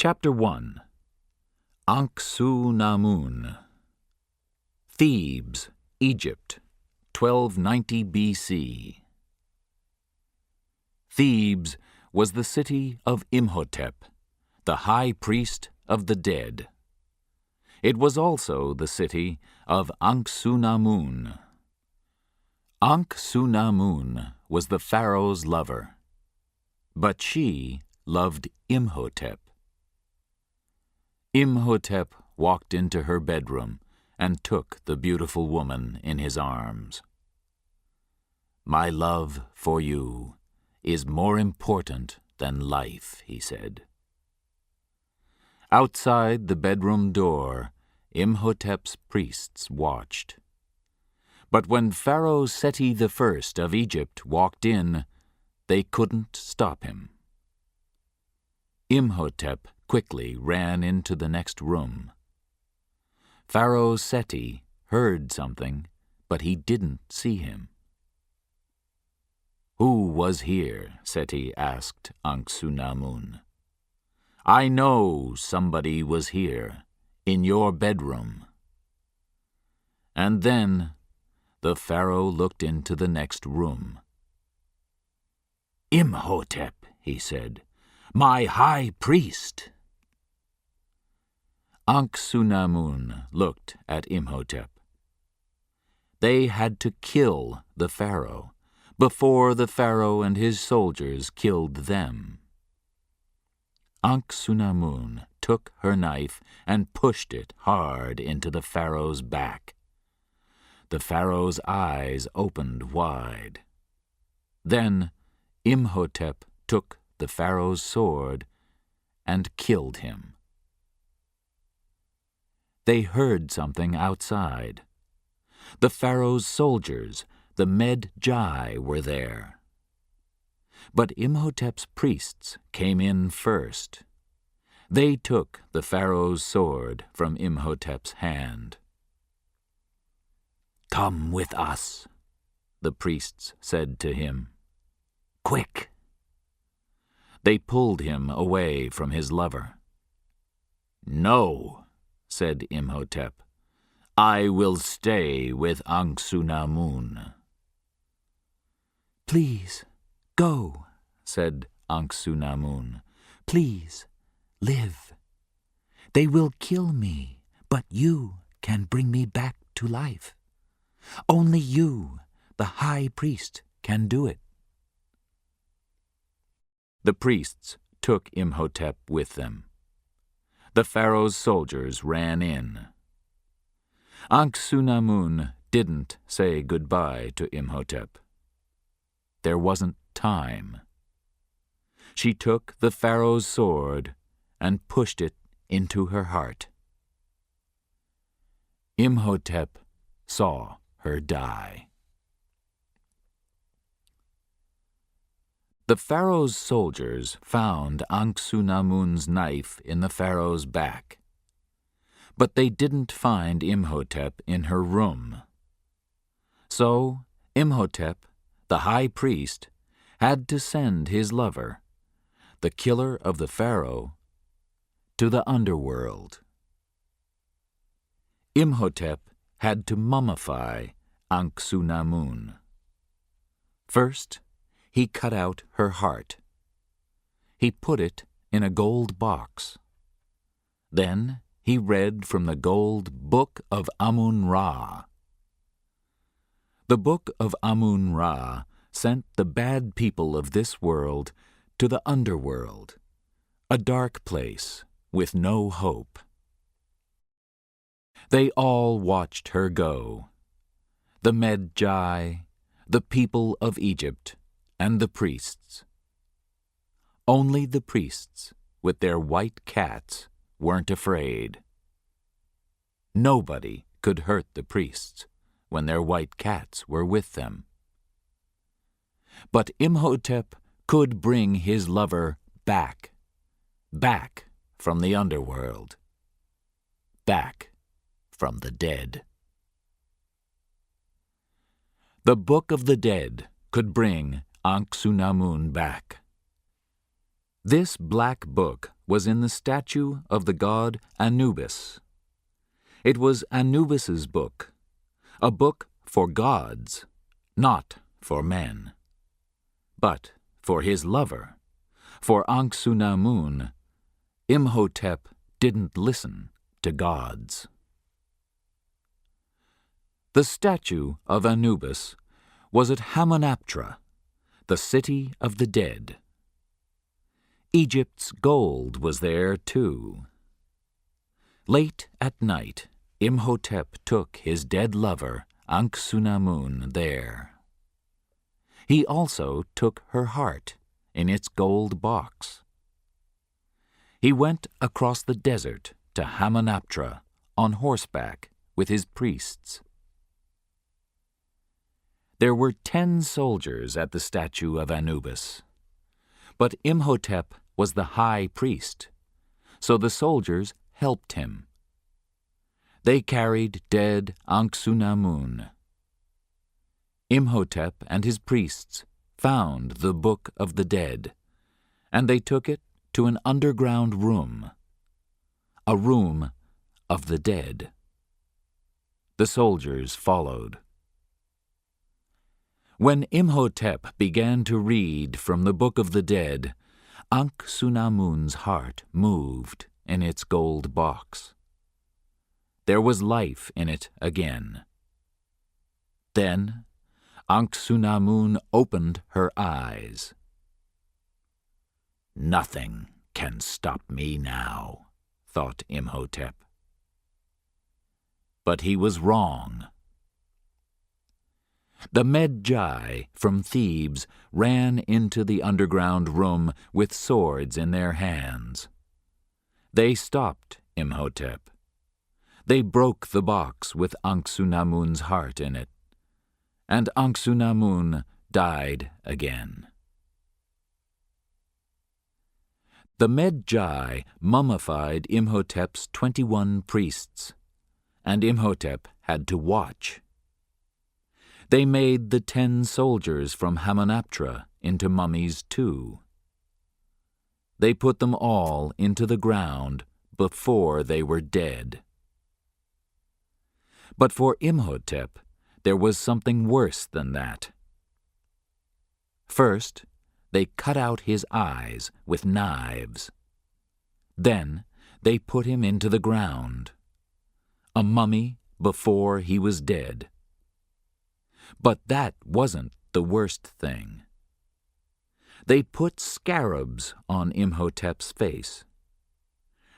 Chapter 1. Ankh-Su-Namun. Thebes, Egypt, 1290 B.C. Thebes was the city of Imhotep, the high priest of the dead. It was also the city of Ankh-Su-Namun. Ankh-Su-Namun was the pharaoh's lover, but she loved Imhotep. Imhotep walked into her bedroom and took the beautiful woman in his arms. "My love for you is more important than life," he said. Outside the bedroom door, Imhotep's priests watched. But when Pharaoh Seti I of Egypt walked in, they couldn't stop him. Imhotep quickly ran into the next room. Pharaoh Seti heard something, but he didn't see him. "Who was here?" Seti asked Ankh-Su-Namun. "I know somebody was here, in your bedroom." And then the pharaoh looked into the next room. "Imhotep," he said, "my high priest." Ankh-Su-Namun looked at Imhotep. They had to kill the pharaoh before the pharaoh and his soldiers killed them. Ankh-Su-Namun took her knife and pushed it hard into the pharaoh's back. The pharaoh's eyes opened wide. Then Imhotep took the pharaoh's sword and killed him. They heard something outside. The pharaoh's soldiers, the Med-Jai, were there. But Imhotep's priests came in first. They took the pharaoh's sword from Imhotep's hand. "Come with us," the priests said to him. "Quick!" They pulled him away from his lover. "No," said Imhotep, "I will stay with Ankh-Su-Namun." "Please, go," said Ankh-Su-Namun. "Please, live. They will kill me, but you can bring me back to life. Only you, the high priest, can do it." The priests took Imhotep with them. The pharaoh's soldiers ran in. Ankh-Su-Namun didn't say goodbye to Imhotep. There wasn't time. She took the pharaoh's sword and pushed it into her heart. Imhotep saw her die. The pharaoh's soldiers found Ankh-Su-Namun's knife in the pharaoh's back. But they didn't find Imhotep in her room. So Imhotep, the high priest, had to send his lover, the killer of the pharaoh, to the underworld. Imhotep had to mummify Ankh-Su-Namun. First, he cut out her heart. He put it in a gold box. Then he read from the gold Book of Amun-Ra. The Book of Amun-Ra sent the bad people of this world to the underworld, a dark place with no hope. They all watched her go, the Med-Jai, the people of Egypt, and the priests. Only the priests, with their white cats, weren't afraid. Nobody could hurt the priests when their white cats were with them. But Imhotep could bring his lover back from the underworld, back from the dead. The Book of the Dead could bring Ankh-Su-Namun back. This black book was in the statue of the god Anubis. It was Anubis's book, a book for gods, not for men. But for his lover, for Ankh-Su-Namun, Imhotep didn't listen to gods. The statue of Anubis was at Hamunaptra, the city of the dead. Egypt's gold was there too. Late at night, Imhotep took his dead lover, Ankh-Su-Namun, there. He also took her heart in its gold box. He went across the desert to Hamunaptra on horseback with his priests. There were 10 soldiers at the statue of Anubis, but Imhotep was the high priest, so the soldiers helped him. They carried dead Ankh-Su-Namun. Imhotep and his priests found the Book of the Dead, and they took it to an underground room, a room of the dead. The soldiers followed. When Imhotep began to read from the Book of the Dead, Ankh-Su-Namun's heart moved in its gold box. There was life in it again. Then Ankh-Su-Namun opened her eyes. "Nothing can stop me now," thought Imhotep. But he was wrong. The Medjai from Thebes ran into the underground room with swords in their hands. They stopped Imhotep. They broke the box with Ankh-Su-Namun's heart in it, and Ankh-Su-Namun died again. The Medjai mummified Imhotep's 21 priests, and Imhotep had to watch. They made the 10 soldiers from Hamunaptra into mummies too. They put them all into the ground before they were dead. But for Imhotep, there was something worse than that. First, they cut out his eyes with knives. Then they put him into the ground, a mummy before he was dead. But that wasn't the worst thing. They put scarabs on Imhotep's face.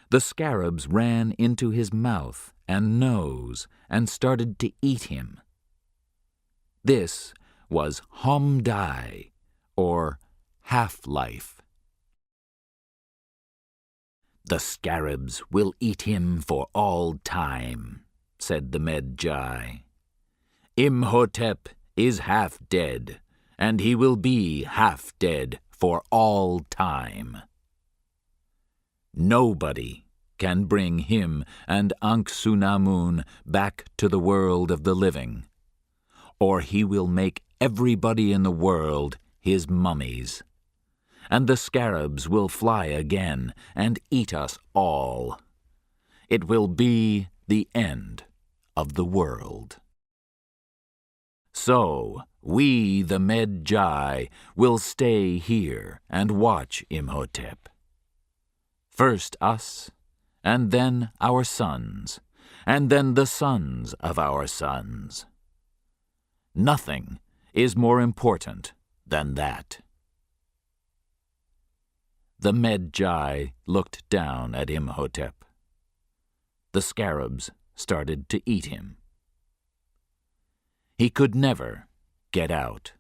The scarabs ran into his mouth and nose and started to eat him. This was Homdai, or half-life. "The scarabs will eat him for all time," said the Medjai. "Imhotep is half dead, and he will be half dead for all time. Nobody can bring him and Ankh-Su-Namun back to the world of the living, or he will make everybody in the world his mummies, and the scarabs will fly again and eat us all. It will be the end of the world. So we, the Medjai, will stay here and watch Imhotep. First us, and then our sons, and then the sons of our sons. Nothing is more important than that." The Medjai looked down at Imhotep. The scarabs started to eat him. He could never get out.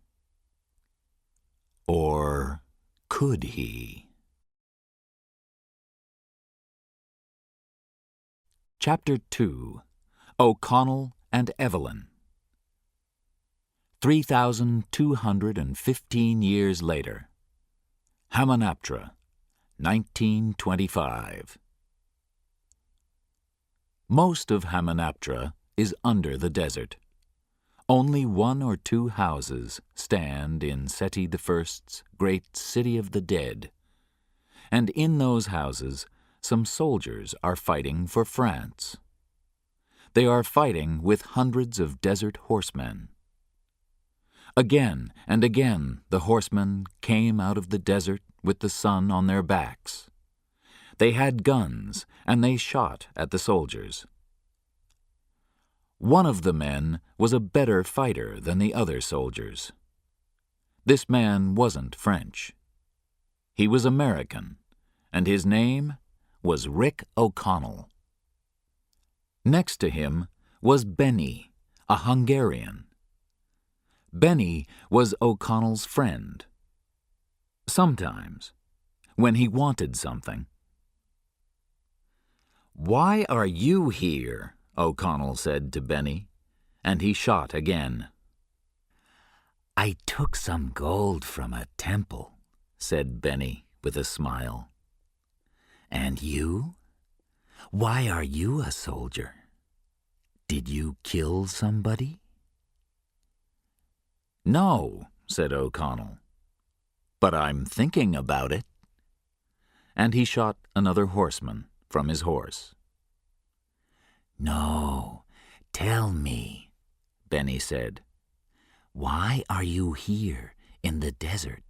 Or could he? Chapter 2. O'Connell and Evelyn. 3,215 years later. Hamunaptra, 1925. Most of Hamunaptra is under the desert. Only 1 or 2 houses stand in Seti I's great city of the dead, and in those houses some soldiers are fighting for France. They are fighting with hundreds of desert horsemen. Again and again the horsemen came out of the desert with the sun on their backs. They had guns, and they shot at the soldiers. One of the men was a better fighter than the other soldiers. This man wasn't French. He was American, and his name was Rick O'Connell. Next to him was Benny, a Hungarian. Benny was O'Connell's friend. Sometimes, when he wanted something. "Why are you here?" O'Connell said to Benny, and he shot again. "I took some gold from a temple," said Benny with a smile. "And you? Why are you a soldier? Did you kill somebody?" "No," said O'Connell, "but I'm thinking about it." And he shot another horseman from his horse. "No, tell me," Benny said. "Why are you here in the desert?"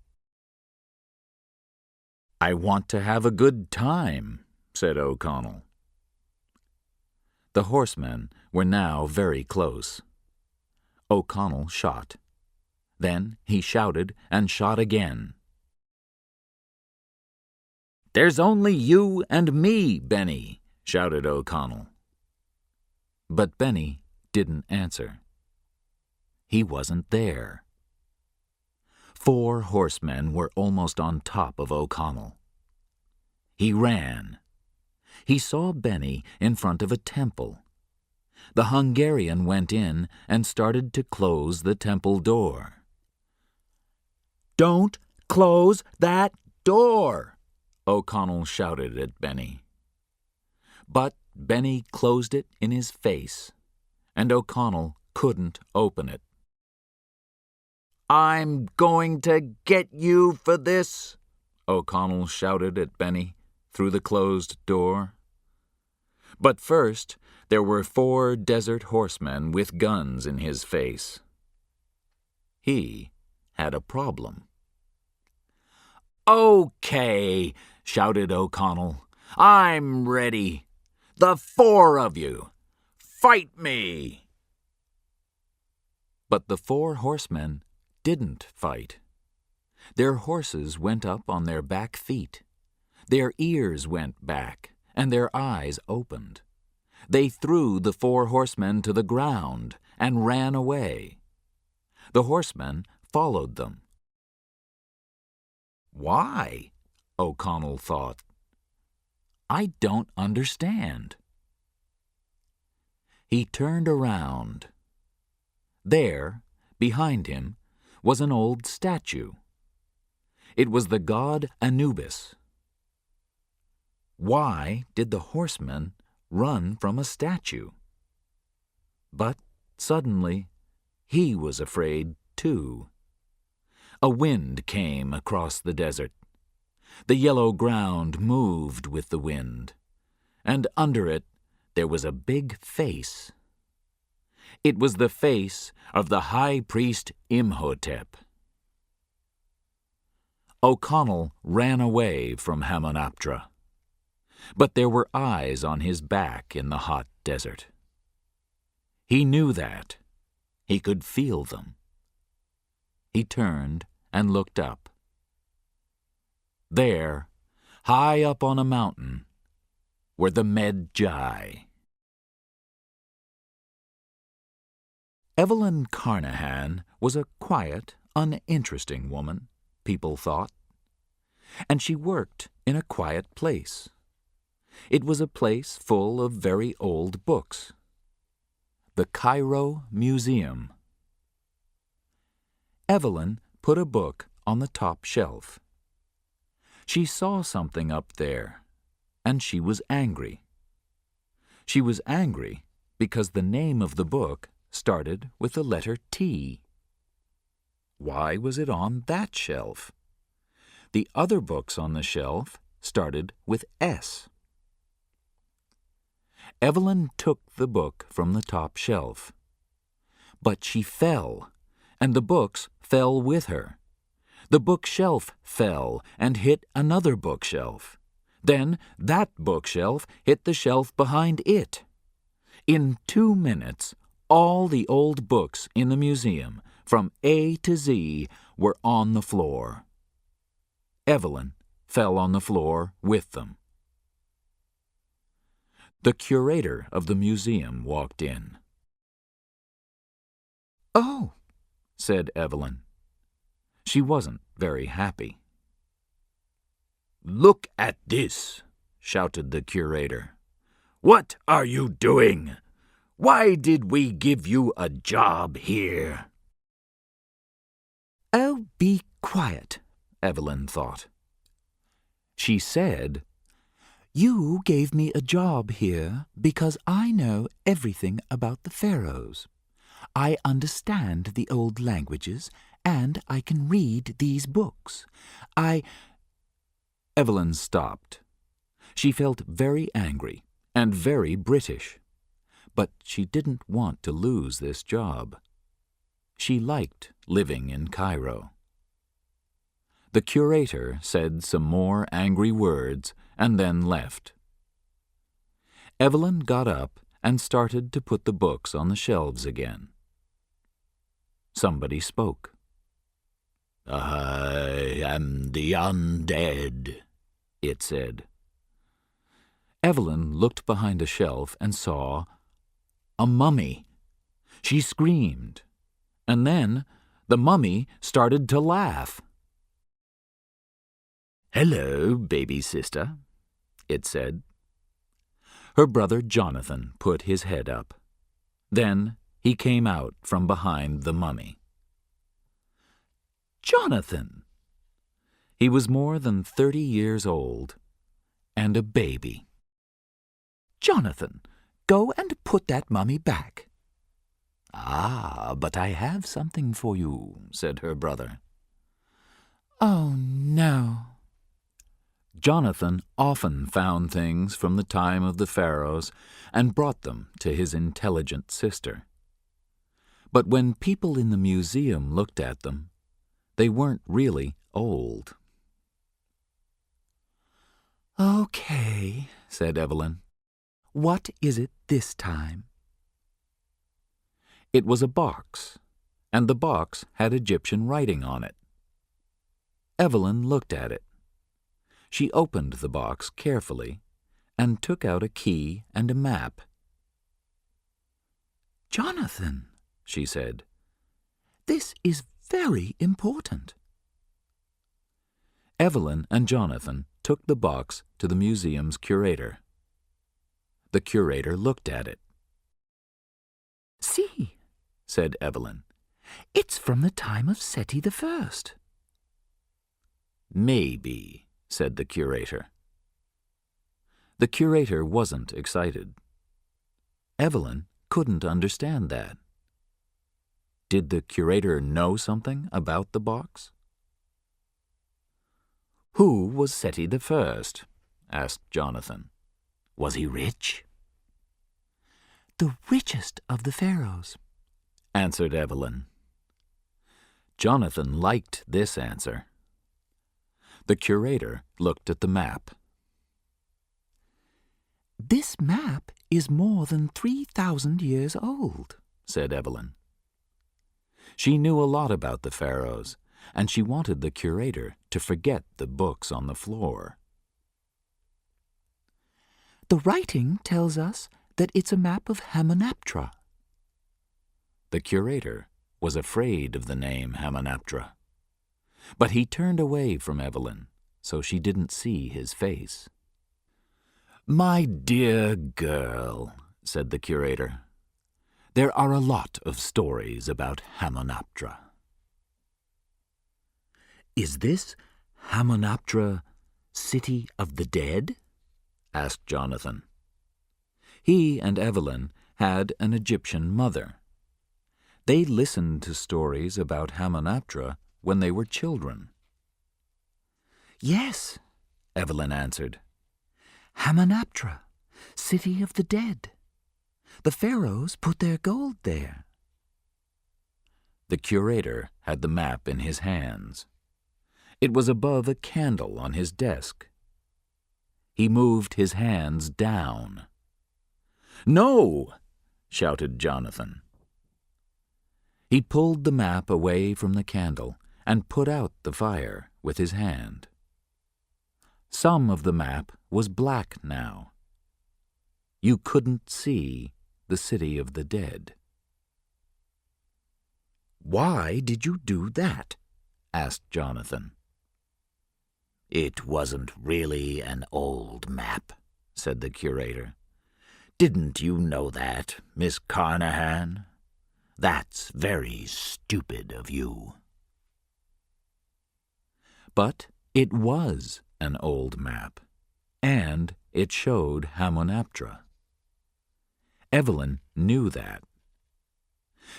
"I want to have a good time," said O'Connell. The horsemen were now very close. O'Connell shot. Then he shouted and shot again. "There's only you and me, Benny," shouted O'Connell. But Benny didn't answer. He wasn't there. 4 horsemen were almost on top of O'Connell. He ran. He saw Benny in front of a temple. The Hungarian went in and started to close the temple door. "Don't close that door!" O'Connell shouted at Benny. But Benny closed it in his face, and O'Connell couldn't open it. "I'm going to get you for this!" O'Connell shouted at Benny through the closed door. But first there were 4 desert horsemen with guns in his face. He had a problem. "Okay," shouted O'Connell. "I'm ready. The 4 of you. Fight me!" But the 4 horsemen didn't fight. Their horses went up on their back feet. Their ears went back, and their eyes opened. They threw the 4 horsemen to the ground and ran away. The horsemen followed them. "Why?" O'Connell thought. "I don't understand." He turned around. There, behind him, was an old statue. It was the god Anubis. Why did the horsemen run from a statue? But suddenly he was afraid too. A wind came across the desert. The yellow ground moved with the wind, and under it there was a big face. It was the face of the high priest Imhotep. O'Connell ran away from Hamunaptra, but there were eyes on his back in the hot desert. He knew that. He could feel them. He turned and looked up. There, high up on a mountain, were the Medjai. Evelyn Carnahan was a quiet, uninteresting woman, people thought. And she worked in a quiet place. It was a place full of very old books. The Cairo Museum. Evelyn put a book on the top shelf. She saw something up there, and she was angry. She was angry because the name of the book started with the letter T. Why was it on that shelf? The other books on the shelf started with S. Evelyn took the book from the top shelf. But she fell, and the books fell with her. The bookshelf fell and hit another bookshelf. Then that bookshelf hit the shelf behind it. In 2 minutes, all the old books in the museum, from A to Z, were on the floor. Evelyn fell on the floor with them. The curator of the museum walked in. "Oh," said Evelyn. She wasn't very happy. "Look at this," shouted the curator. "What are you doing? Why did we give you a job here?" "Oh, be quiet," Evelyn thought. She said, "You gave me a job here because I know everything about the pharaohs. I understand the old languages, and I can read these books. Evelyn stopped. She felt very angry and very British, but she didn't want to lose this job. She liked living in Cairo. The curator said some more angry words and then left. Evelyn got up and started to put the books on the shelves again. Somebody spoke. "I am the undead," it said. Evelyn looked behind a shelf and saw a mummy. She screamed, and then the mummy started to laugh. "Hello, baby sister," it said. Her brother Jonathan put his head up. Then he came out from behind the mummy. Jonathan! He was more than 30 years old and a baby. "Jonathan, go and put that mummy back." "Ah, but I have something for you," said her brother. "Oh, no." Jonathan often found things from the time of the pharaohs and brought them to his intelligent sister. But when people in the museum looked at them, they weren't really old. "Okay," said Evelyn. "What is it this time?" It was a box, and the box had Egyptian writing on it. Evelyn looked at it. She opened the box carefully and took out a key and a map. "Jonathan," she said, "this is very important." Evelyn and Jonathan took the box to the museum's curator. The curator looked at it. "See," said Evelyn. "It's from the time of Seti I." "Maybe," said the curator. The curator wasn't excited. Evelyn couldn't understand that. Did the curator know something about the box? "Who was Seti I?" asked Jonathan. "Was he rich?" "The richest of the pharaohs," answered Evelyn. Jonathan liked this answer. The curator looked at the map. "This map is more than 3,000 years old," said Evelyn. She knew a lot about the pharaohs, and she wanted the curator to forget the books on the floor. "The writing tells us that it's a map of Hamunaptra." The curator was afraid of the name Hamunaptra, but he turned away from Evelyn so she didn't see his face. "My dear girl," said the curator, "there are a lot of stories about Hamunaptra." "Is this Hamunaptra, City of the Dead?" asked Jonathan. He and Evelyn had an Egyptian mother. They listened to stories about Hamunaptra when they were children. "Yes," Evelyn answered. Hamunaptra, city of the dead. The pharaohs put their gold there. The curator had the map in his hands. It was above a candle on his desk. He moved his hands down. "No!" shouted Jonathan. He pulled the map away from the candle and put out the fire with his hand. Some of the map was black now. You couldn't see the city of the dead. "Why did you do that?" asked Jonathan. "It wasn't really an old map," said the curator. "Didn't you know that, Miss Carnahan? That's very stupid of you." But it was an old map, and it showed Hamunaptra. Evelyn knew that.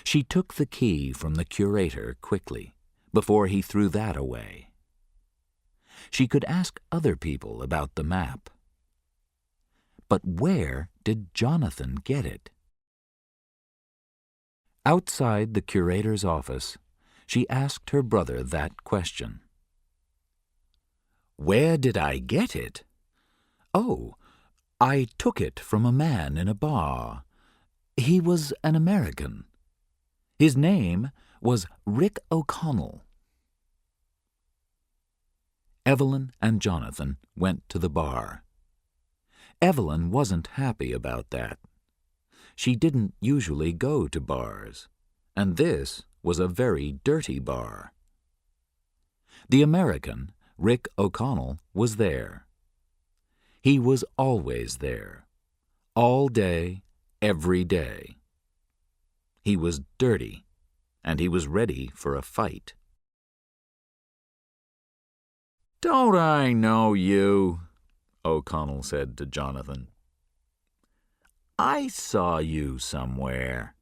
She took the key from the curator quickly, before he threw that away. She could ask other people about the map. But where did Jonathan get it? Outside the curator's office, she asked her brother that question. "Where did I get it? Oh, I took it from a man in a bar. He was an American. His name was Rick O'Connell." Evelyn and Jonathan went to the bar. Evelyn wasn't happy about that. She didn't usually go to bars, and this was a very dirty bar. The American, Rick O'Connell, was there. He was always there, all day, every day. He was dirty, and he was ready for a fight. "Don't I know you?" O'Connell said to Jonathan. "I saw you somewhere.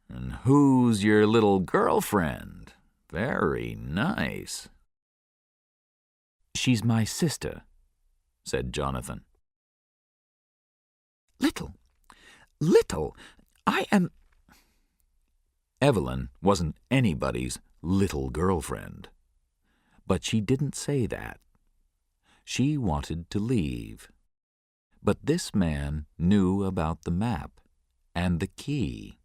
And who's your little girlfriend? Very nice." "She's my sister," said Jonathan. Little, I am..." Evelyn wasn't anybody's little girlfriend. But she didn't say that. She wanted to leave. But this man knew about the map and the key.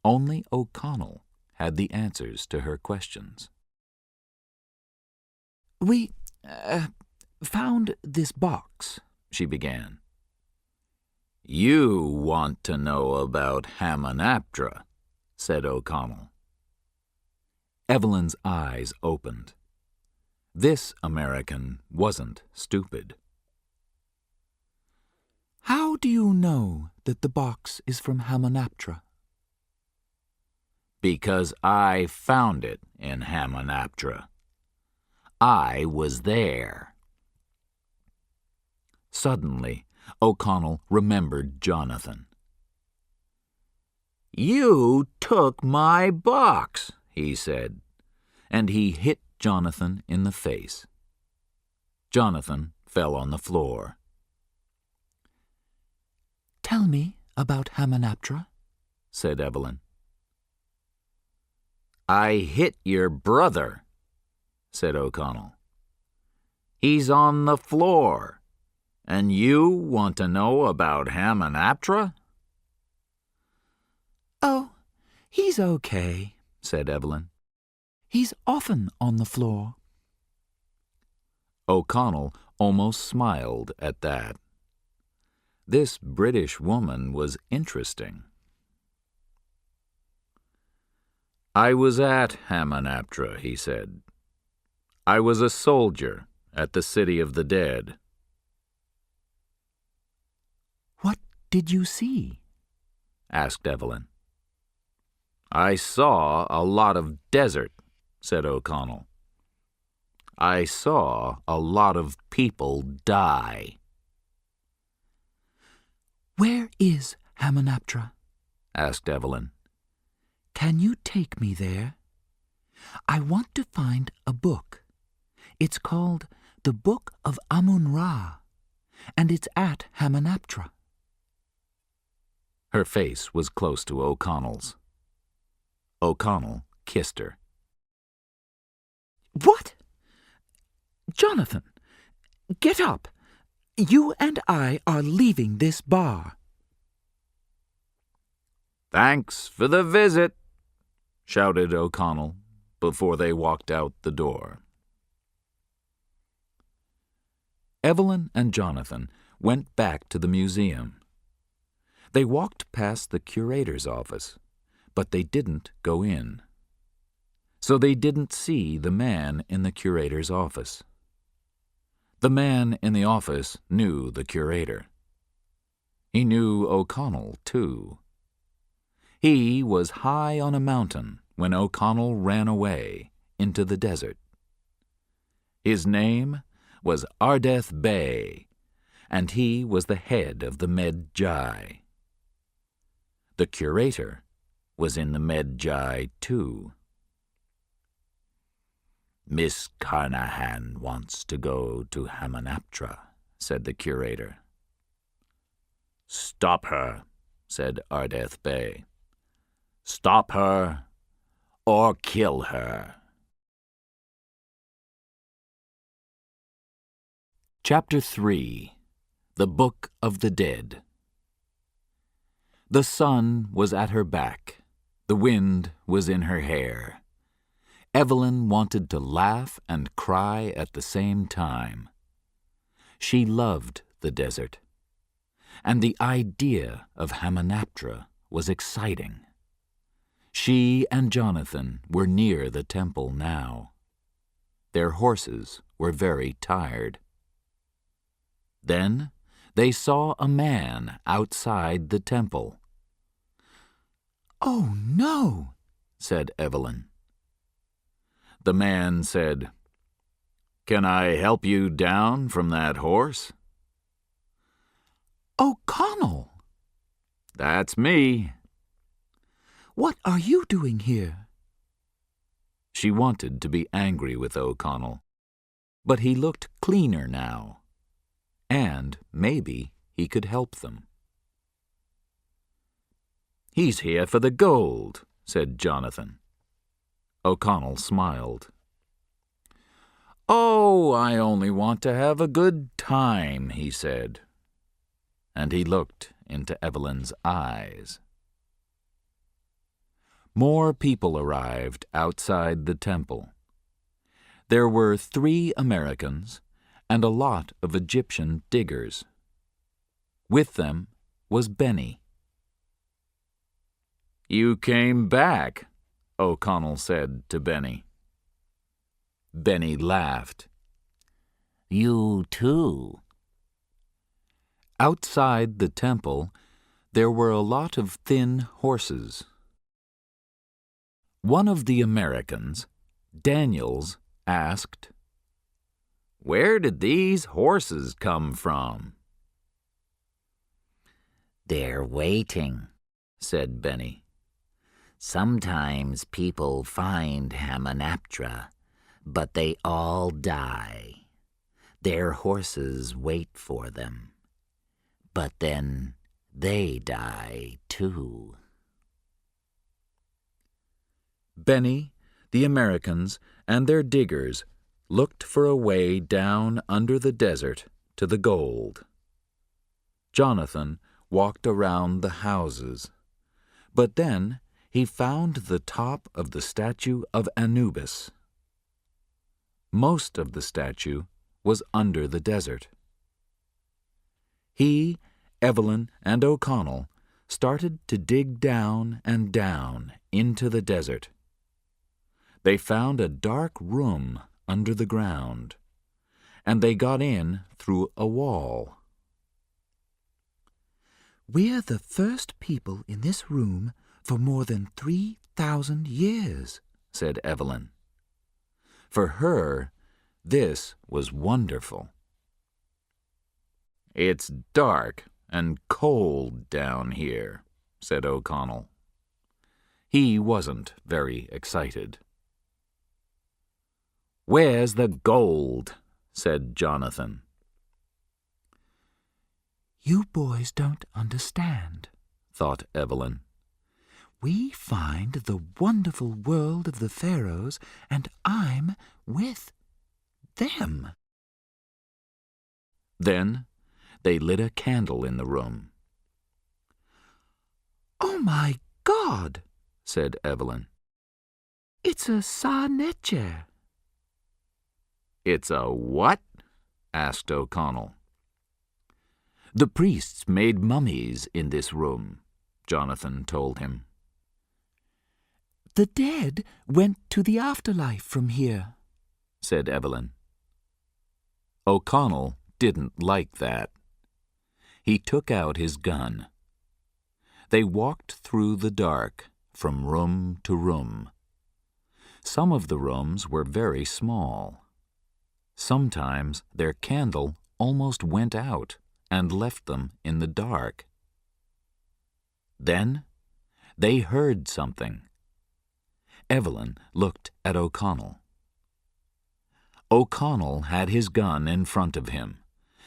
Only O'Connell had the answers to her questions. "We found this box," she began. "You want to know about Hamunaptra," said O'Connell. Evelyn's eyes opened. This American wasn't stupid. "How do you know that the box is from Hamunaptra?" "Because I found it in Hamunaptra. I was there." Suddenly, O'Connell remembered Jonathan. "You took my box," he said, and he hit Jonathan in the face. Jonathan fell on the floor. "Tell me about Hamunaptra," said Evelyn. "I hit your brother," said O'Connell. "He's on the floor, and you want to know about Hamunaptra?" "Oh, he's okay," said Evelyn. "He's often on the floor." O'Connell almost smiled at that. This British woman was interesting. "I was at Hamunaptra," he said. "I was a soldier at the city of the dead." "What did you see?" asked Evelyn. "I saw a lot of desert," said O'Connell. "I saw a lot of people die." "Where is Hamunaptra?" asked Evelyn. "Can you take me there? I want to find a book. It's called The Book of Amun-Ra, and it's at Hamunaptra." Her face was close to O'Connell's. O'Connell kissed her. "What? Jonathan, get up. You and I are leaving this bar." "Thanks for the visit," shouted O'Connell before they walked out the door. Evelyn and Jonathan went back to the museum. They walked past the curator's office, but they didn't go in. So they didn't see the man in the curator's office. The man in the office knew the curator. He knew O'Connell, too. He was high on a mountain when O'Connell ran away into the desert. His name was Ardeth Bey, and he was the head of the Medjai. The curator was in the Medjai, too. "Miss Carnahan wants to go to Hamunaptra," said the curator. "Stop her," said Ardeth Bey. "Stop her or kill her." Chapter 3. The Book of the Dead. The sun was at her back. The wind was in her hair. Evelyn wanted to laugh and cry at the same time. She loved the desert, and the idea of Hamunaptra was exciting. She and Jonathan were near the temple now. Their horses were very tired. Then they saw a man outside the temple. "Oh, no," said Evelyn. The man said, "Can I help you down from that horse?" "O'Connell!" "That's me." "What are you doing here?" She wanted to be angry with O'Connell, but he looked cleaner now, and maybe he could help them. "He's here for the gold," said Jonathan. O'Connell smiled. "Oh, I only want to have a good time," he said, and he looked into Evelyn's eyes. More people arrived outside the temple. There were 3 Americans and a lot of Egyptian diggers. With them was Benny. "You came back," O'Connell said to Benny. Benny laughed. "You too." Outside the temple, there were a lot of thin horses. One of the Americans, Daniels, asked, "Where did these horses come from?" "They're waiting," said Benny. "Sometimes people find Hamunaptra, but they all die. Their horses wait for them, but then they die too." Benny, the Americans, and their diggers looked for a way down under the desert to the gold. Jonathan walked around the houses, but then he found the top of the statue of Anubis. Most of the statue was under the desert. He, Evelyn, and O'Connell started to dig down and down into the desert. They found a dark room under the ground, and they got in through a wall. "We're the first people in this room for more than 3,000 years, said Evelyn. For her, this was wonderful. It's dark and cold down here, said O'Connell. He wasn't very excited. Where's the gold? said Jonathan. You boys don't understand, thought Evelyn. We find the wonderful world of the pharaohs, and I'm with them. Then they lit a candle in the room. Oh, my God, said Evelyn. It's a sarnetcher. It's a what? Asked O'Connell. The priests made mummies in this room, Jonathan told him. The dead went to the afterlife from here, said Evelyn. O'Connell didn't like that. He took out his gun. They walked through the dark, from room to room. Some of the rooms were very small. Sometimes their candle almost went out and left them in the dark. Then they heard something. Evelyn looked at O'Connell. O'Connell had his gun in front of him,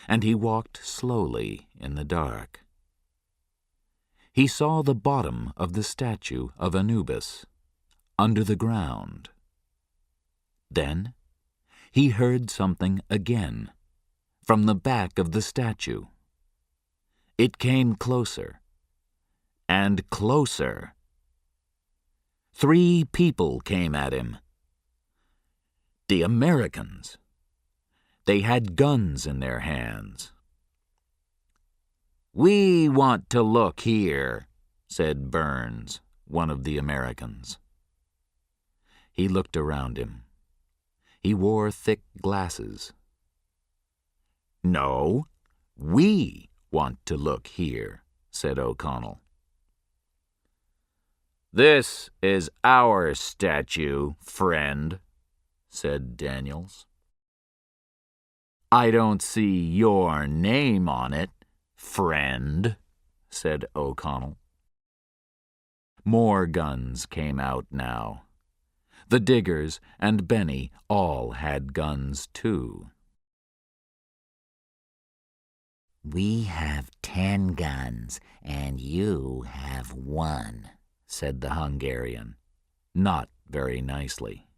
and he walked slowly in the dark. He saw the bottom of the statue of Anubis, under the ground. Then he heard something again, from the back of the statue. It came closer, and closer. 3 people came at him. The Americans. They had guns in their hands. "We want to look here," said Burns, one of the Americans. He looked around him. He wore thick glasses. "No, we want to look here," said O'Connell. "This is our statue, friend," said Daniels. "I don't see your name on it, friend," said O'Connell. More guns came out now. The Diggers and Benny all had guns too. We have 10 guns, and you have 1, said the Hungarian, not very nicely.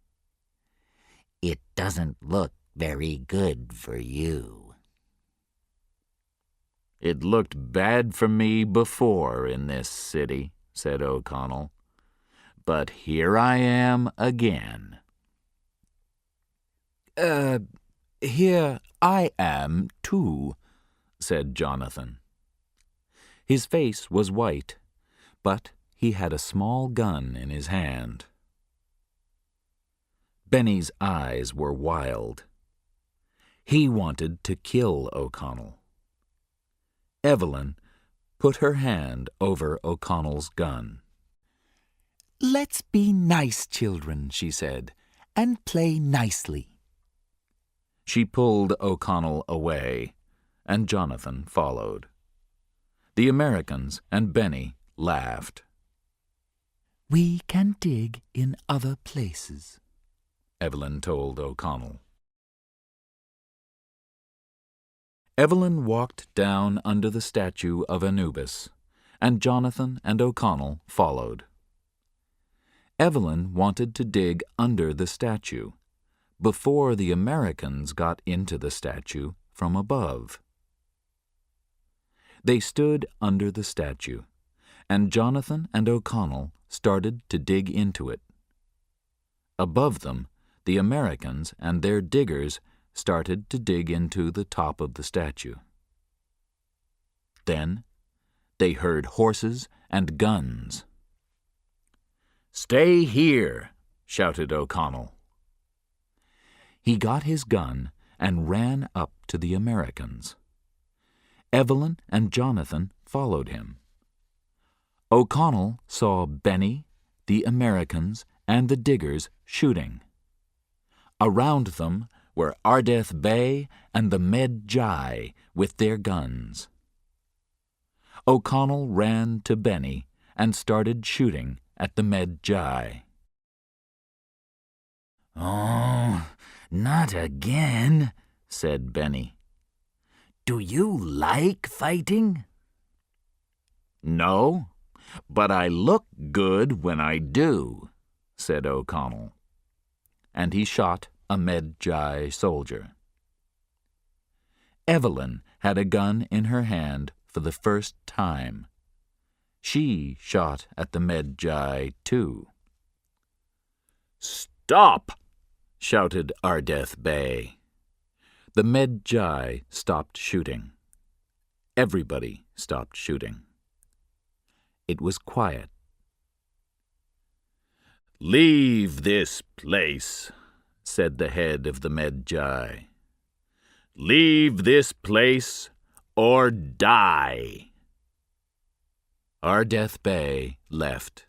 It doesn't look very good for you. It looked bad for me before in this city, said O'Connell. But here I am again. Here I am too, said Jonathan. His face was white, but he had a small gun in his hand. Benny's eyes were wild. He wanted to kill O'Connell. Evelyn put her hand over O'Connell's gun. Let's be nice children, she said, and play nicely. She pulled O'Connell away, and Jonathan followed. The Americans and Benny laughed. We can dig in other places, Evelyn told O'Connell. Evelyn walked down under the statue of Anubis, and Jonathan and O'Connell followed. Evelyn wanted to dig under the statue, before the Americans got into the statue from above. They stood under the statue, and Jonathan and O'Connell started to dig into it. Above them, the Americans and their diggers started to dig into the top of the statue. Then they heard horses and guns. "Stay here!" shouted O'Connell. He got his gun and ran up to the Americans. Evelyn and Jonathan followed him. O'Connell saw Benny, the Americans, and the diggers shooting. Around them were Ardeth Bey and the Medjai with their guns. O'Connell ran to Benny and started shooting at the Medjai. "Oh, not again," said Benny. "Do you like fighting?" "No, but I look good when I do," said O'Connell. And he shot a Medjay soldier. Evelyn had a gun in her hand for the first time. She shot at the Medjay too. "Stop!" shouted Ardeth Bey. The Medjay stopped shooting. Everybody stopped shooting. It was quiet. "Leave this place," said the head of the Medjay. "Leave this place or die." Ardeth Bey left,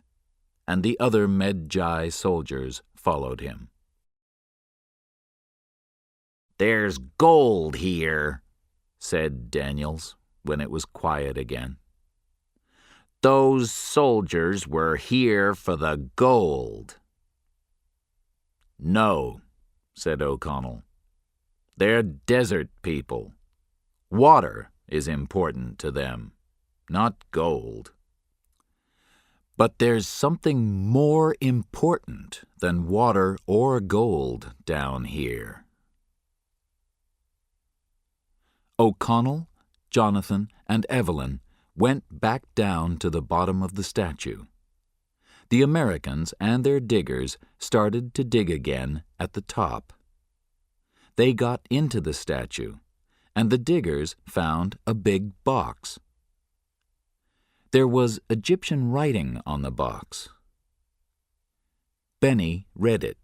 and the other Medjay soldiers followed him. "There's gold here," said Daniels when it was quiet again. "Those soldiers were here for the gold." "No," said O'Connell. "They're desert people. Water is important to them, not gold." "But there's something more important than water or gold down here." O'Connell, Jonathan, and Evelyn went back down to the bottom of the statue. The Americans and their diggers started to dig again at the top. They got into the statue, and the diggers found a big box. There was Egyptian writing on the box. Benny read it.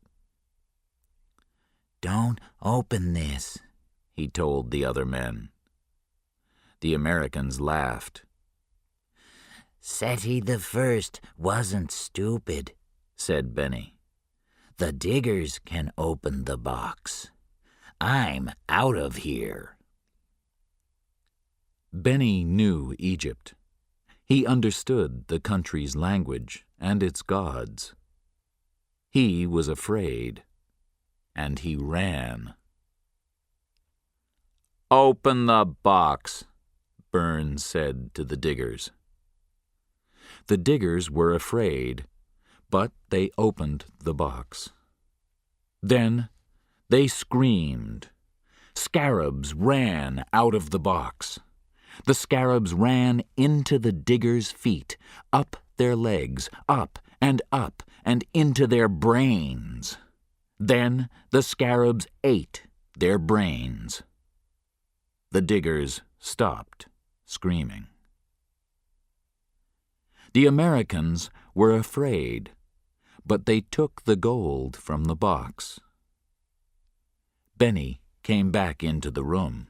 "Don't open this," he told the other men. The Americans laughed. "Seti the First wasn't stupid," said Benny. "The diggers can open the box. I'm out of here." Benny knew Egypt. He understood the country's language and its gods. He was afraid, and he ran. "Open the box," Burns said to the diggers. The diggers were afraid, but they opened the box. Then they screamed. Scarabs ran out of the box. The scarabs ran into the diggers' feet, up their legs, up and into their brains. Then the scarabs ate their brains. The diggers stopped screaming. The Americans were afraid, but they took the gold from the box. Benny came back into the room.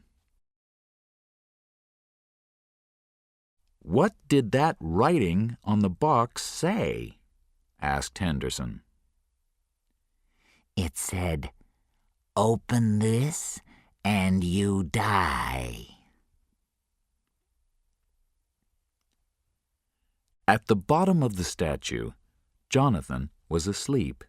"What did that writing on the box say?" asked Henderson. "It said, 'Open this and you die.'" At the bottom of the statue, Jonathan was asleep.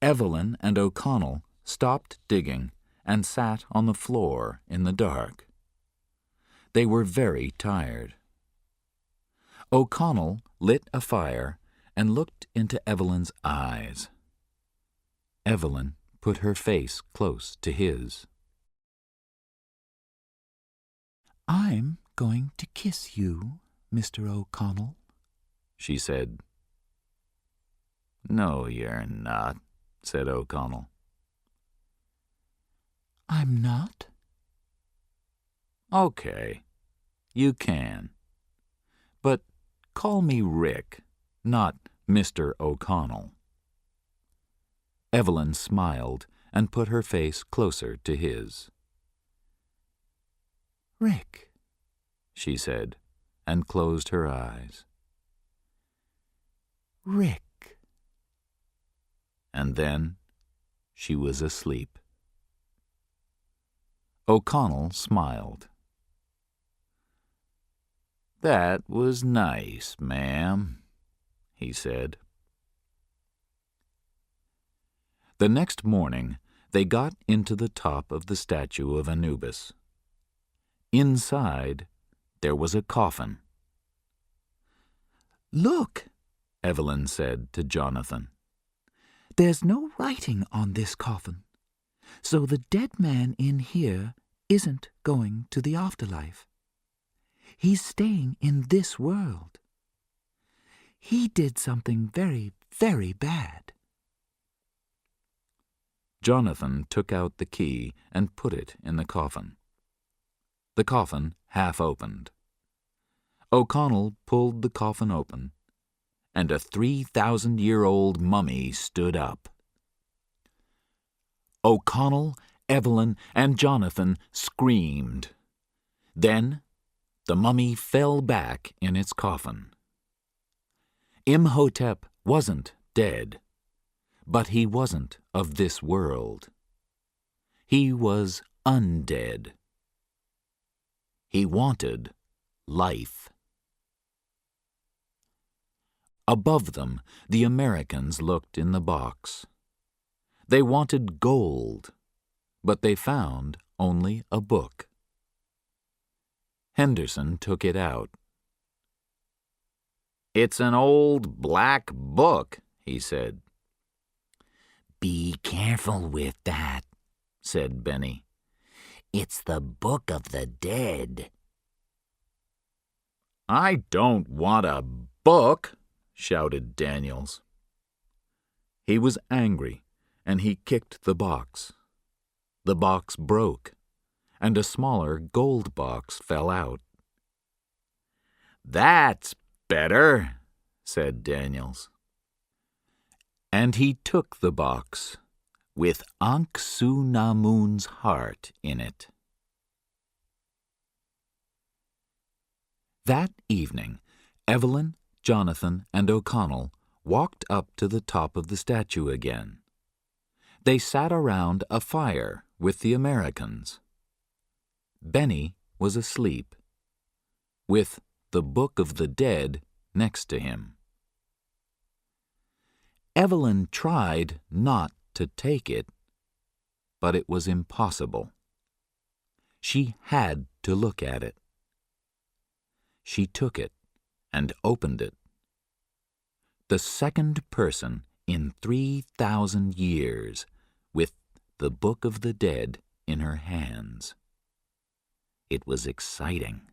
Evelyn and O'Connell stopped digging and sat on the floor in the dark. They were very tired. O'Connell lit a fire and looked into Evelyn's eyes. Evelyn put her face close to his. "I'm going to kiss you, Mr. O'Connell," she said. "No, you're not," said O'Connell. "I'm not?" "Okay, you can. But call me Rick, not Mr. O'Connell." Evelyn smiled and put her face closer to his. "Rick," she said, and closed her eyes. "Rick." And then she was asleep. O'Connell smiled. "That was nice, ma'am," he said. The next morning, They got into the top of the statue of Anubis. Inside, there was a coffin. "Look," Evelyn said to Jonathan. "there's no writing on this coffin, so the dead man in here isn't going to the afterlife. He's staying in this world. He did something very, very bad." Jonathan took out the key and put it in the coffin. The coffin half opened. O'Connell pulled the coffin open, and a 3,000-year-old mummy stood up. O'Connell, Evelyn, and Jonathan screamed. Then the mummy fell back in its coffin. Imhotep wasn't dead, but he wasn't of this world. He was undead. He wanted life. Above them, the Americans looked in the box. They wanted gold, but they found only a book. Henderson took it out. "It's an old black book," he said. "Be careful with that," said Benny. "It's the Book of the Dead." "I don't want a book," shouted Daniels. He was angry, and he kicked the box. The box broke, and a smaller gold box fell out. "That's better," said Daniels. And he took the box with Ankh-Su-Namun's heart in it. That evening, Evelyn, Jonathan, and O'Connell walked up to the top of the statue again. They sat around a fire with the Americans. Benny was asleep, with the Book of the Dead next to him. Evelyn tried not to take it, but it was impossible. She had to look at it. She took it and opened it. The second person in 3,000 years with the Book of the Dead in her hands. It was exciting.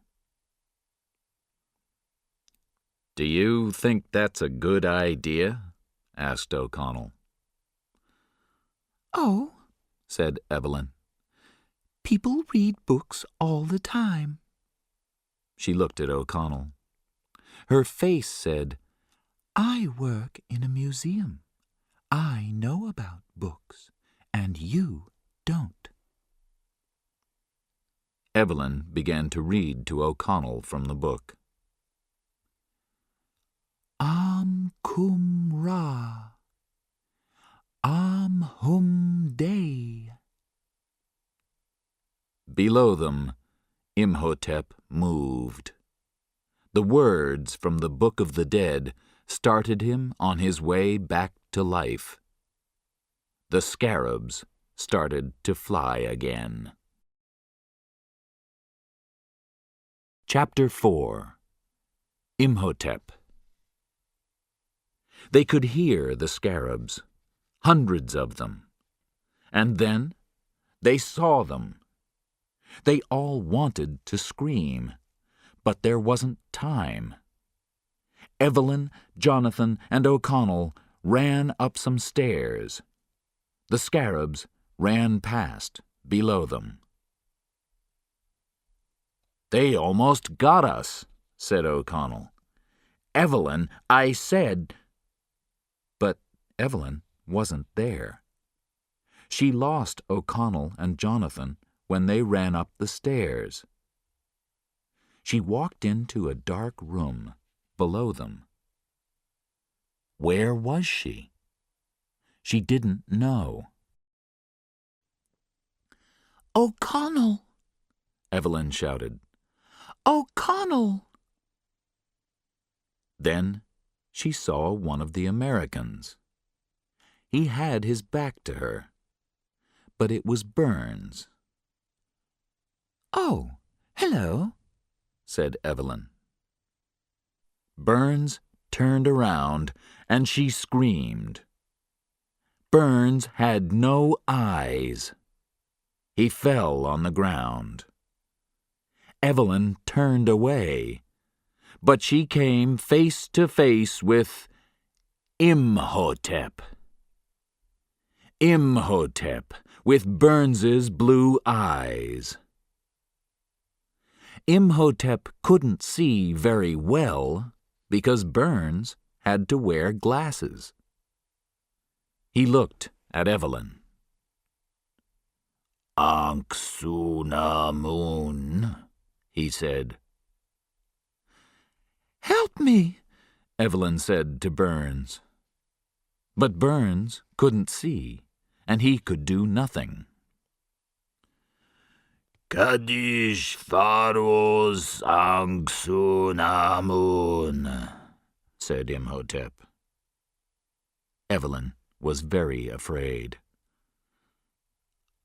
"Do you think that's a good idea?" asked O'Connell. "Oh," said Evelyn, "people read books all the time." She looked at O'Connell. Her face said, "I work in a museum. I know about books, and you don't." Evelyn began to read to O'Connell from the book. Kum Ra. Hum Day. Below them, Imhotep moved. The words from the Book of the Dead started him on his way back to life. The scarabs started to fly again. Chapter 4. Imhotep. They could hear the scarabs, hundreds of them. And then they saw them. They all wanted to scream, but there wasn't time. Evelyn, Jonathan, and O'Connell ran up some stairs. The scarabs ran past below them. "They almost got us," said O'Connell. "Evelyn, I said—" But Evelyn wasn't there. She lost O'Connell and Jonathan when they ran up the stairs. She walked into a dark room below them. Where was she? She didn't know. "O'Connell!" Evelyn shouted. "O'Connell!" Then she saw one of the Americans. He had his back to her, but it was Burns. "Oh, hello," said Evelyn. Burns turned around, and she screamed. Burns had no eyes. He fell on the ground. Evelyn turned away, but she came face to face with Imhotep. Imhotep, with Burns's blue eyes. Imhotep couldn't see very well because Burns had to wear glasses. He looked at Evelyn. "Ankhsunamun," he said. "Help me," Evelyn said to Burns. But Burns couldn't see, and he could do nothing. "Kadish Pharos Ankhsunamun," said Imhotep. Evelyn was very afraid.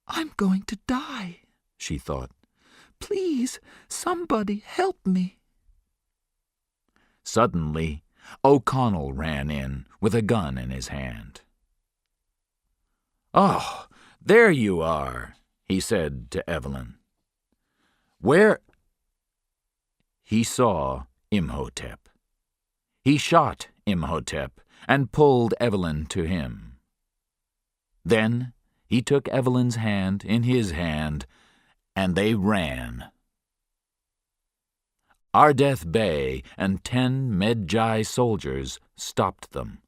"I'm going to die," she thought. "Please, somebody help me." Suddenly, O'Connell ran in with a gun in his hand. "Oh, there you are," he said to Evelyn. "Where—" He saw Imhotep. He shot Imhotep and pulled Evelyn to him. Then he took Evelyn's hand in his hand, and they ran. Ardeth Bey and 10 Medjay soldiers stopped them.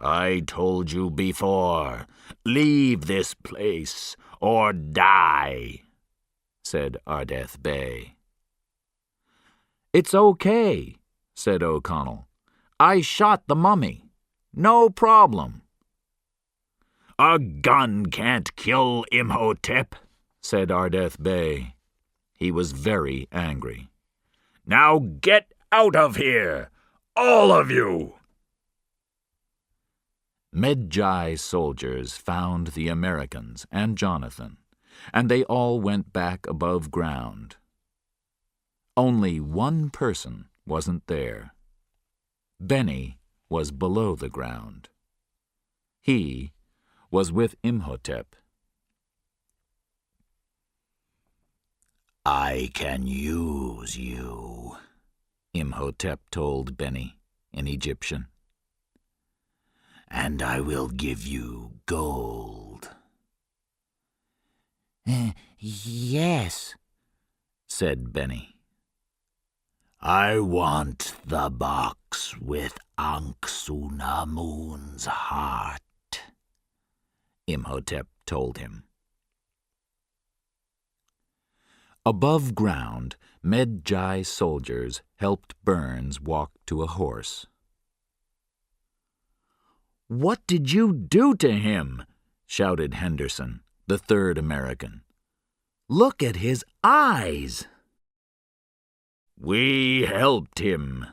"I told you before, leave this place or die," said Ardeth Bey. "It's okay," said O'Connell. "I shot the mummy. No problem." "A gun can't kill Imhotep," said Ardeth Bey. He was very angry. "Now get out of here, all of you!" Medjay soldiers found the Americans and Jonathan, and they all went back above ground. Only one person wasn't there. Benny was below the ground. He was with Imhotep. "I can use you," Imhotep told Benny in Egyptian. "And I will give you gold." Yes," said Benny. "I want the box with Ankhsunamun's heart," Imhotep told him. Above ground, Medjay soldiers helped Burns walk to a horse. "What did you do to him?" shouted Henderson, the 3rd American. "Look at his eyes." "We helped him,"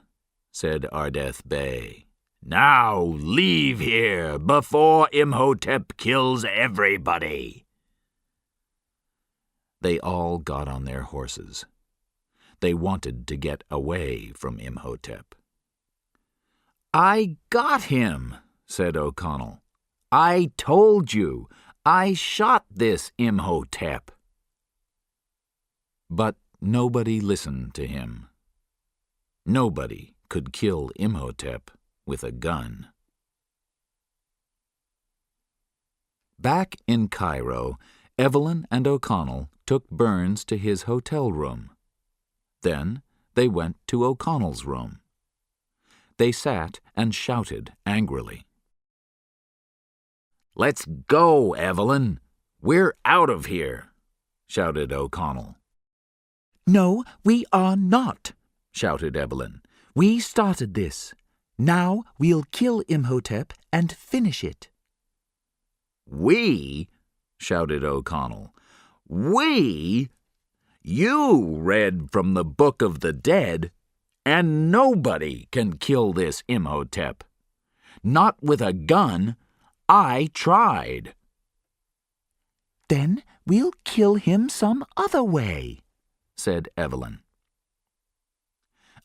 said Ardeth Bey. "Now leave here before Imhotep kills everybody." They all got on their horses. They wanted to get away from Imhotep. "I got him," said O'Connell. "I told you, I shot this Imhotep." But nobody listened to him. Nobody could kill Imhotep with a gun. Back in Cairo, Evelyn and O'Connell took Burns to his hotel room. Then they went to O'Connell's room. They sat and shouted angrily. "Let's go, Evelyn. We're out of here," shouted O'Connell. "No, we are not," shouted Evelyn. "We started this. Now we'll kill Imhotep and finish it." "We?" shouted O'Connell. "We? You read from the Book of the Dead, and nobody can kill this Imhotep. Not with a gun. I tried." Then we'll kill him some other way, said Evelyn.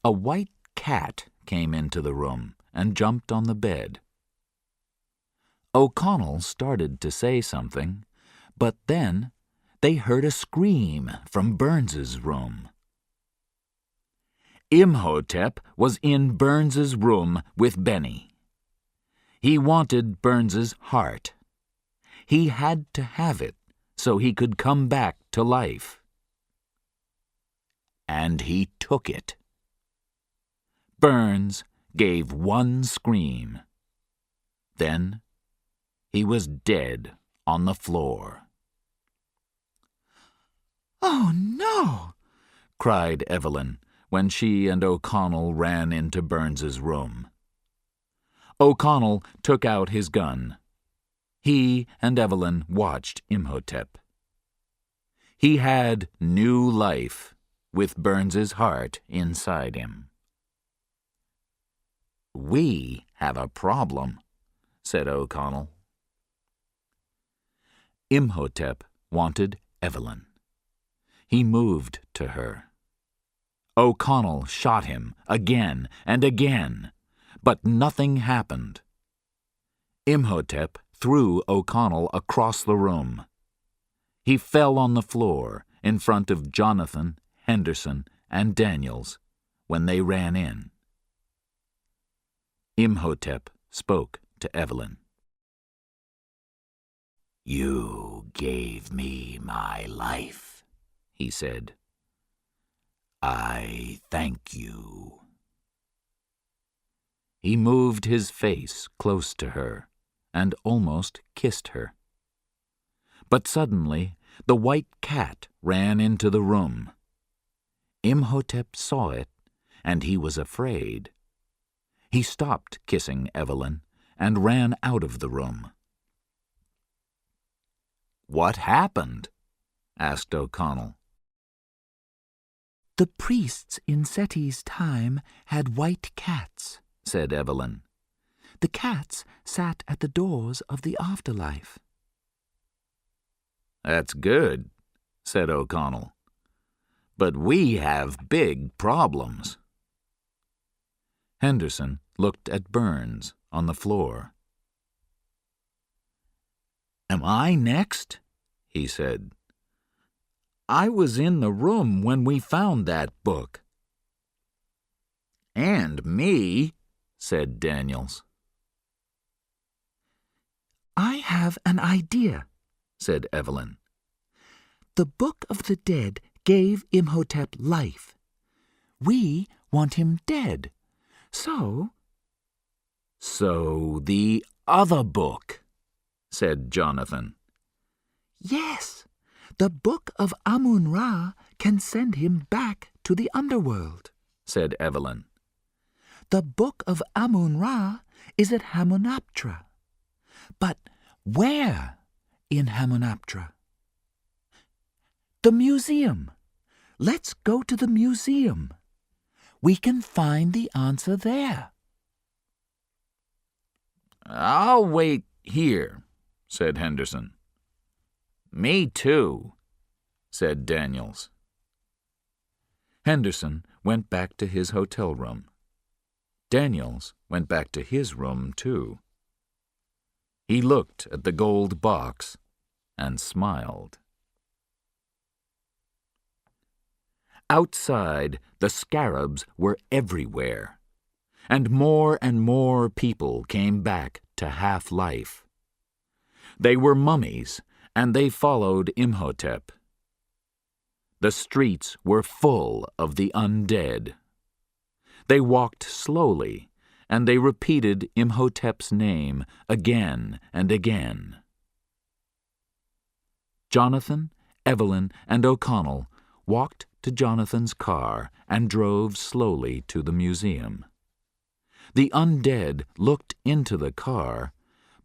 A white cat came into the room and jumped on the bed. O'Connell started to say something, but then they heard a scream from Burns's room. Imhotep was in Burns's room with Benny. He wanted Burns's heart. He had to have it so he could come back to life. And he took it. Burns gave one scream. Then he was dead on the floor. "Oh, no!" cried Evelyn when she and O'Connell ran into Burns's room. O'Connell took out his gun. He and Evelyn watched Imhotep. He had new life with Burns's heart inside him. "We have a problem," said O'Connell. Imhotep wanted Evelyn. He moved to her. O'Connell shot him again and again, but nothing happened. Imhotep threw O'Connell across the room. He fell on the floor in front of Jonathan, Henderson, and Daniels when they ran in. Imhotep spoke to Evelyn. "You gave me my life," he said. "I thank you." He moved his face close to her and almost kissed her. But suddenly the white cat ran into the room. Imhotep saw it, and he was afraid. He stopped kissing Evelyn and ran out of the room. "What happened?" asked O'Connell. "The priests in Seti's time had white cats," said Evelyn. "The cats sat at the doors of the afterlife." "That's good," said O'Connell. "But we have big problems." Henderson looked at Burns on the floor. "Am I next?" he said. "I was in the room when we found that book." "And me," said Daniels. "I have an idea," said Evelyn. "The Book of the Dead gave Imhotep life. We want him dead. So the other book," said Jonathan. "Yes, the Book of Amun-Ra can send him back to the underworld," said Evelyn. "The Book of Amun-Ra is at Hamunaptra. But where in Hamunaptra?" "The museum. Let's go to the museum. We can find the answer there." "I'll wait here," said Henderson. "Me too," said Daniels. Henderson went back to his hotel room. Daniels went back to his room too. He looked at the gold box and smiled. Outside, the scarabs were everywhere, and more people came back to half-life. They were mummies, and they followed Imhotep. The streets were full of the undead. They walked slowly, and they repeated Imhotep's name again and again. Jonathan, Evelyn, and O'Connell walked to Jonathan's car and drove slowly to the museum. The undead looked into the car,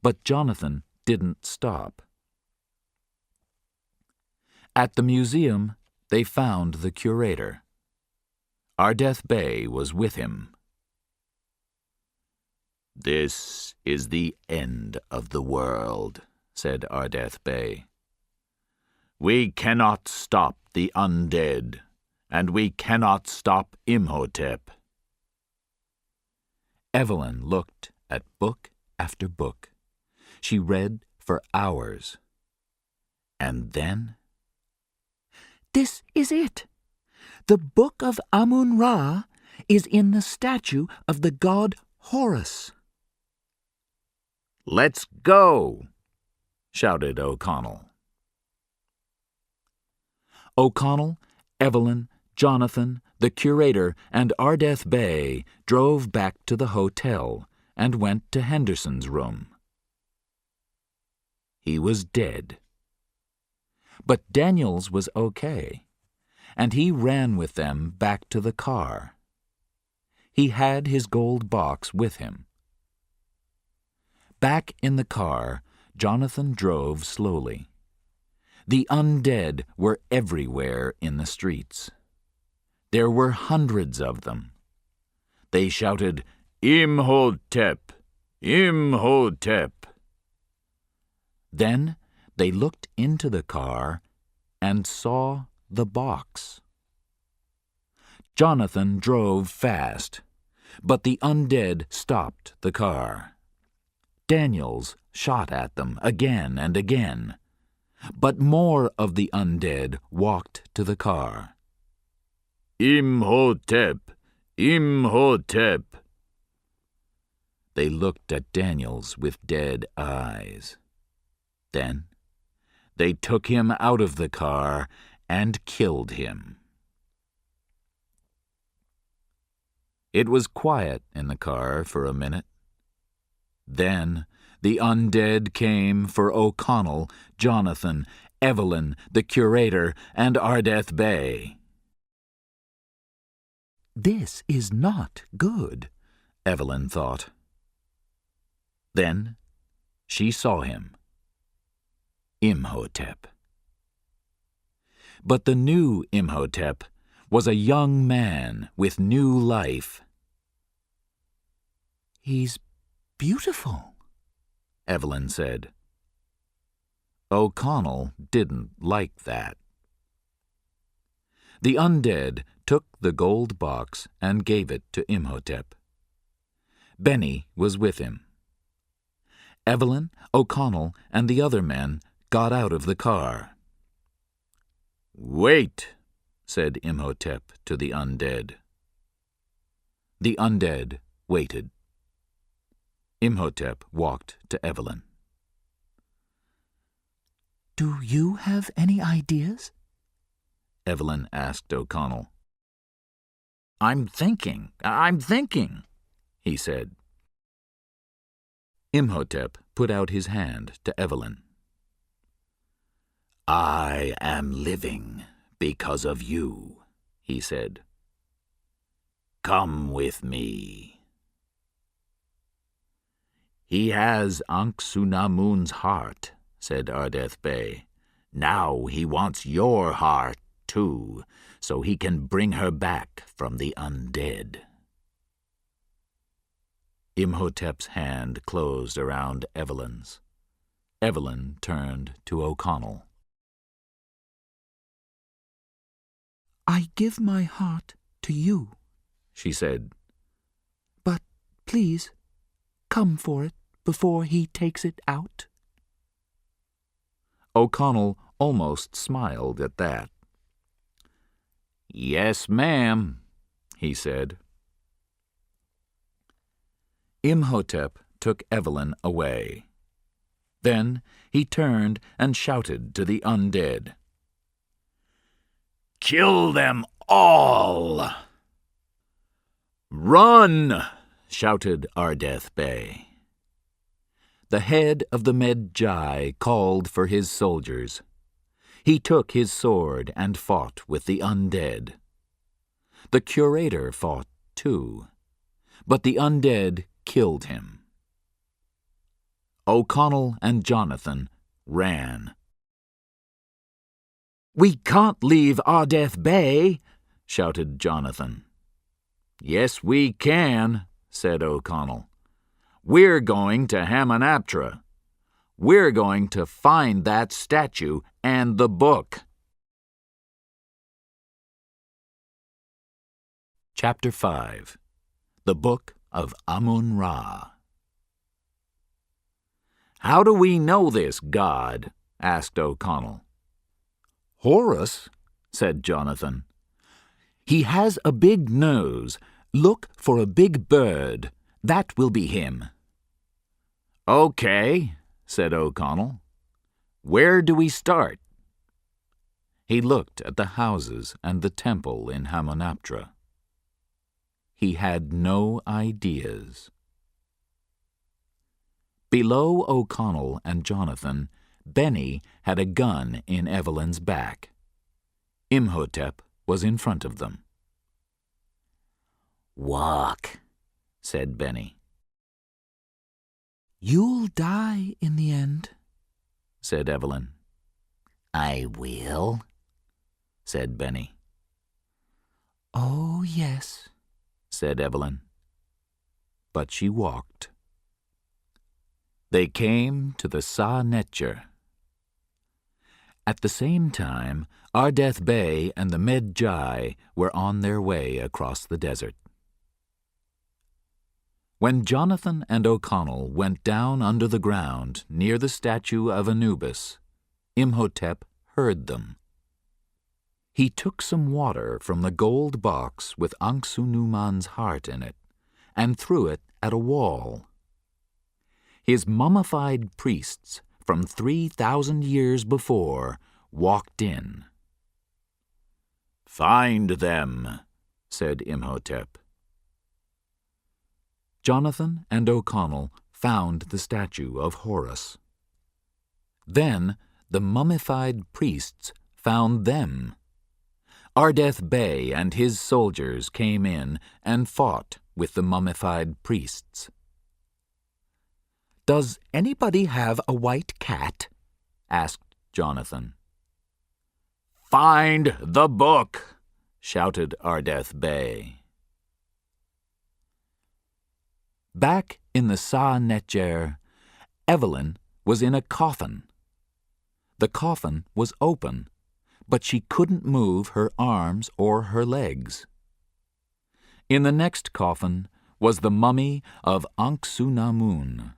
but Jonathan didn't stop. At the museum, they found the curator. Ardeth Bey was with him. "This is the end of the world," said Ardeth Bey. We cannot stop the undead, and we cannot stop Imhotep. Evelyn looked at book after book. She read for hours. And then, "This is it! The Book of Amun-Ra is in the statue of the god Horus." "Let's go!" shouted O'Connell. O'Connell, Evelyn, Jonathan, the curator, and Ardeth Bey drove back to the hotel and went to Henderson's room. He was dead. But Daniels was okay, and he ran with them back to the car. He had his gold box with him. Back in the car, Jonathan drove slowly. The undead were everywhere in the streets. There were hundreds of them. They shouted, "Imhotep! Imhotep!" Then they looked into the car and saw the box. Jonathan drove fast, but the undead stopped the car. Daniels shot at them again and again, but more of the undead walked to the car. "Imhotep! Imhotep!" They looked at Daniels with dead eyes. Then they took him out of the car and killed him. It was quiet in the car for a minute. Then the undead came for O'Connell, Jonathan, Evelyn, the curator, and Ardeth Bey. "This is not good," Evelyn thought. Then she saw him. Imhotep. But the new Imhotep was a young man with new life. "He's beautiful," Evelyn said. O'Connell didn't like that. The undead took the gold box and gave it to Imhotep. Benny was with him. Evelyn, O'Connell, and the other men got out of the car. "Wait," said Imhotep to the undead. The undead waited. Imhotep walked to Evelyn. "Do you have any ideas?" Evelyn asked O'Connell. I'm thinking, he said. Imhotep put out his hand to Evelyn. "I am living because of you," he said. "Come with me." "He has Ankh-Sunamun's heart," said Ardeth Bey. "Now he wants your heart, too, so he can bring her back from the undead." Imhotep's hand closed around Evelyn's. Evelyn turned to O'Connell. "I give my heart to you," she said. "But please, come for it before he takes it out." O'Connell almost smiled at that. "Yes, ma'am," he said. Imhotep took Evelyn away. Then he turned and shouted to the undead. "Kill them all!" "Run!" shouted Ardeth Bey. The head of the Medjai called for his soldiers. He took his sword and fought with the undead. The curator fought too, but the undead killed him. O'Connell and Jonathan ran. "We can't leave Ardeth Bey," shouted Jonathan. "Yes, we can," said O'Connell. "We're going to Hamunaptra. We're going to find that statue and the book. Chapter 5. The Book of Amun-Ra. "How do we know this God?" asked O'Connell. "Horus," said Jonathan. "He has a big nose. Look for a big bird. That will be him." "Okay," said O'Connell. "Where do we start?" He looked at the houses and the temple in Hamunaptra. He had no ideas. Below O'Connell and Jonathan, Benny had a gun in Evelyn's back. Imhotep was in front of them. "Walk," said Benny. "You'll die in the end," said Evelyn. "I will," said Benny. "Oh, yes," said Evelyn. But she walked. They came to the Sa-Netjer. At the same time, Ardeth Bey and the Medjai were on their way across the desert. When Jonathan and O'Connell went down under the ground near the statue of Anubis, Imhotep heard them. He took some water from the gold box with Anksunuman's heart in it and threw it at a wall. His mummified priests from 3,000 years before walked in. "Find them," said Imhotep. Jonathan and O'Connell found the statue of Horus. Then the mummified priests found them. Ardeth Bey and his soldiers came in and fought with the mummified priests. "Does anybody have a white cat?" asked Jonathan. "Find the book," shouted Ardeth Bey. Back in the Sa-Netjer, Evelyn was in a coffin. The coffin was open, but she couldn't move her arms or her legs. In the next coffin was the mummy of Anksunamun.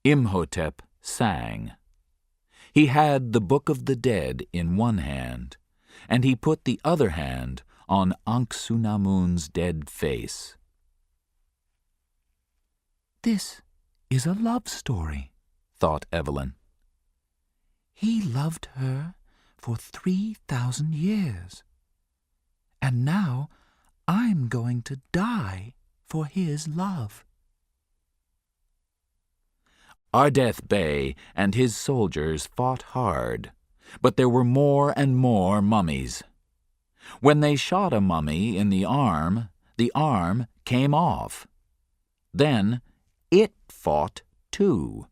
Imhotep sang. He had the Book of the Dead in one hand, and he put the other hand on Anksunamun's dead face. "This is a love story," thought Evelyn. "He loved her for 3,000 years, and now I'm going to die for his love." Ardeth Bey and his soldiers fought hard, but there were more and more mummies. When they shot a mummy in the arm came off. Then it fought too.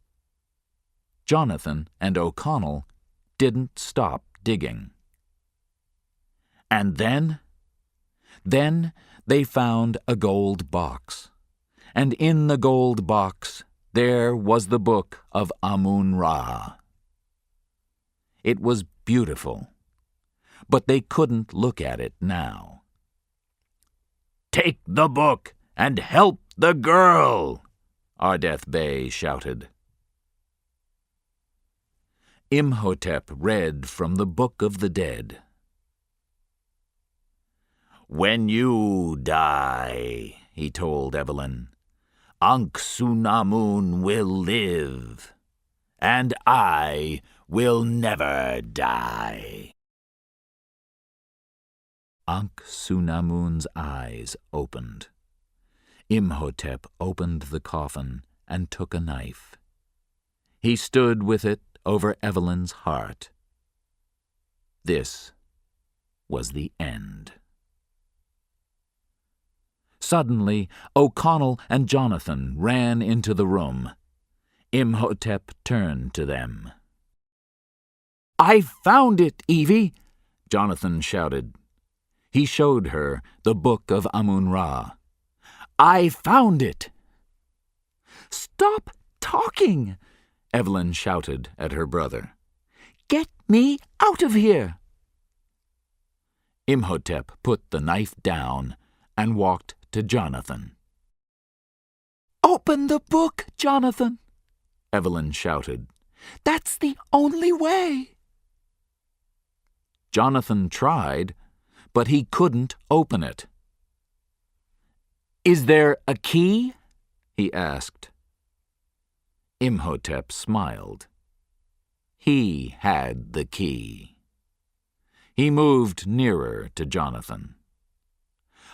Jonathan and O'Connell didn't stop digging. And then they found a gold box, and in the gold box there was the Book of Amun-Ra. It was beautiful, but they couldn't look at it now. "Take the book and help the girl!" Ardeth Bey shouted. Imhotep read from the Book of the Dead. "When you die," he told Evelyn, "Anksunamun will live, and I will never die." Anksunamun's eyes opened. Imhotep opened the coffin and took a knife. He stood with it over Evelyn's heart. This was the end. Suddenly, O'Connell and Jonathan ran into the room. Imhotep turned to them. "I found it, Evie!" Jonathan shouted. He showed her the Book of Amun-Ra. "I found it!" "Stop talking!" Evelyn shouted at her brother. "Get me out of here." Imhotep put the knife down and walked to Jonathan. "Open the book, Jonathan," Evelyn shouted. "That's the only way." Jonathan tried, but he couldn't open it. "Is there a key?" he asked. Imhotep smiled. He had the key. He moved nearer to Jonathan.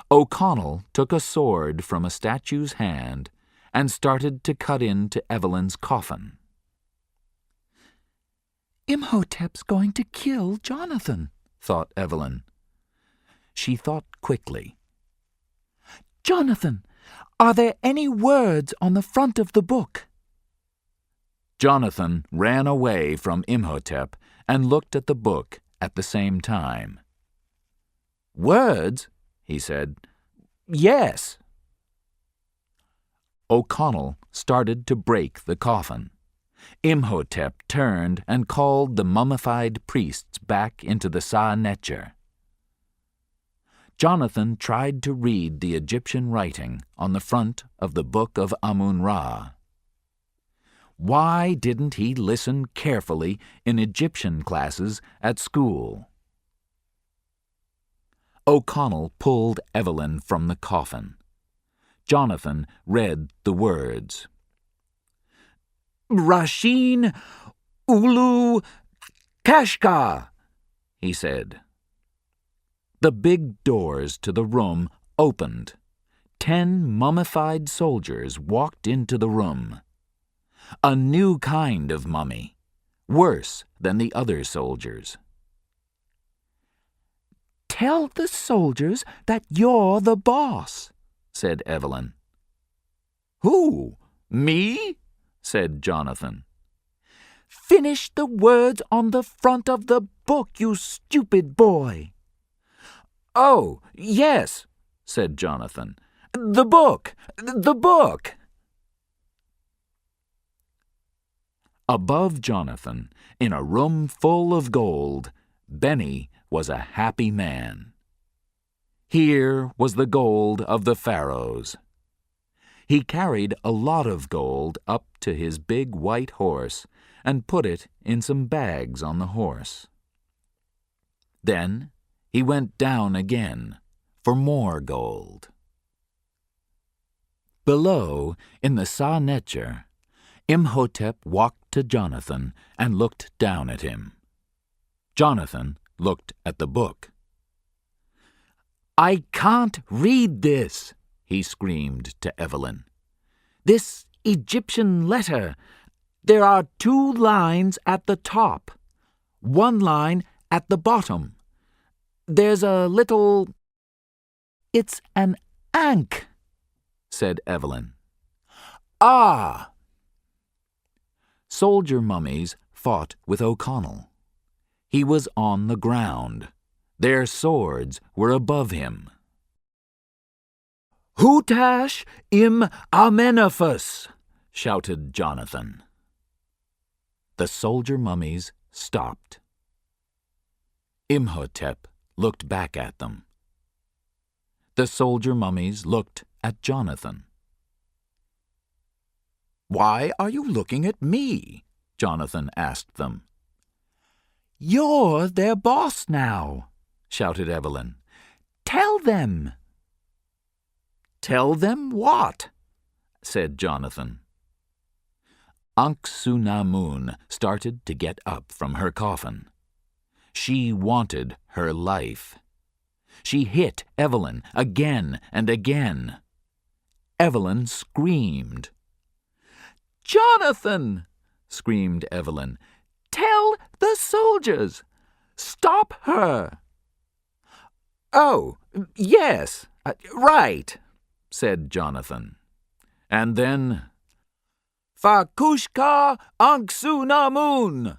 O'Connell took a sword from a statue's hand and started to cut into Evelyn's coffin. "Imhotep's going to kill Jonathan," thought Evelyn. She thought quickly. "Jonathan, are there any words on the front of the book?" Jonathan ran away from Imhotep and looked at the book at the same time. "Words?" he said. "Yes." O'Connell started to break the coffin. Imhotep turned and called the mummified priests back into the Sa-Netcher. Jonathan tried to read the Egyptian writing on the front of the Book of Amun-Ra. Why didn't he listen carefully in Egyptian classes at school? O'Connell pulled Evelyn from the coffin. Jonathan read the words. "Rashin Ulu Kashka," he said. The big doors to the room opened. 10 mummified soldiers walked into the room. A new kind of mummy, worse than the other soldiers. "Tell the soldiers that you're the boss," said Evelyn. "Who? Me?" said Jonathan. "Finish the words on the front of the book, you stupid boy." "Oh, yes," said Jonathan. "The book! The book!" Above Jonathan, in a room full of gold, Benny was a happy man. Here was the gold of the pharaohs. He carried a lot of gold up to his big white horse and put it in some bags on the horse. Then he went down again for more gold. Below, in the Sa-Netcher, Imhotep walked to Jonathan and looked down at him. Jonathan looked at the book. "I can't read this," he screamed to Evelyn. "This Egyptian letter. There are 2 lines at the top, 1 line at the bottom. There's a little—" "It's an ankh," said Evelyn. "Ah!" Soldier mummies fought with O'Connell. He was on the ground. Their swords were above him. "Hutash im Amenephus," shouted Jonathan. The soldier mummies stopped. Imhotep looked back at them. The soldier mummies looked at Jonathan. "Why are you looking at me?" Jonathan asked them. "You're their boss now," shouted Evelyn. "Tell them." "Tell them what?" said Jonathan. Ankh-Su-Na-Mun started to get up from her coffin. She wanted her life. She hit Evelyn again and again. Evelyn screamed. "Jonathan!" screamed Evelyn. "Tell the soldiers! Stop her!" "Oh, yes, right," said Jonathan. And then, "Fakushka Ankh-Su-Na-Mun!"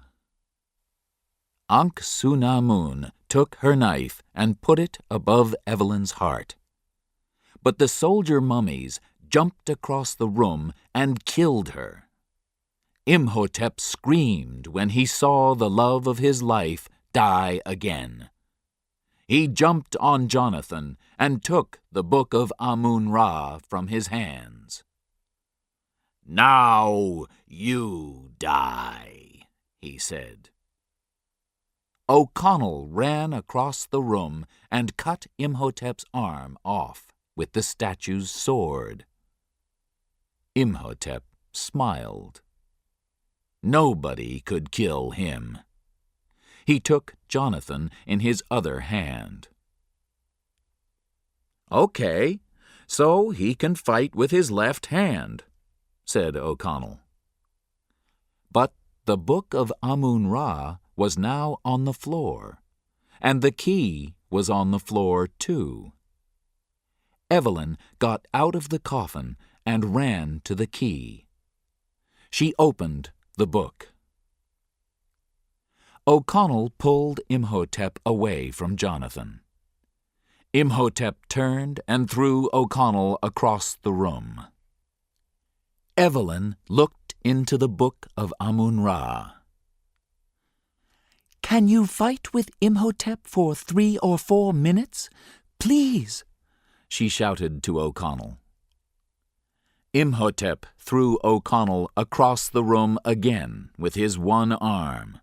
Ankh-Su-Na-Mun took her knife and put it above Evelyn's heart. But the soldier mummies jumped across the room and killed her. Imhotep screamed when he saw the love of his life die again. He jumped on Jonathan and took the book of Amun-Ra from his hands. "Now you die," he said. O'Connell ran across the room and cut Imhotep's arm off with the statue's sword. Imhotep smiled. Nobody could kill him. He took Jonathan in his other hand. "Okay, so he can fight with his left hand," said O'Connell. But the book of Amun-Ra was now on the floor, and the key was on the floor too. Evelyn got out of the coffin and ran to the key. She opened the book. O'Connell pulled Imhotep away from Jonathan. Imhotep turned and threw O'Connell across the room. Evelyn looked into the book of Amun-Ra. "Can you fight with Imhotep for 3 or 4 minutes? Please," she shouted to O'Connell. Imhotep threw O'Connell across the room again with his one arm.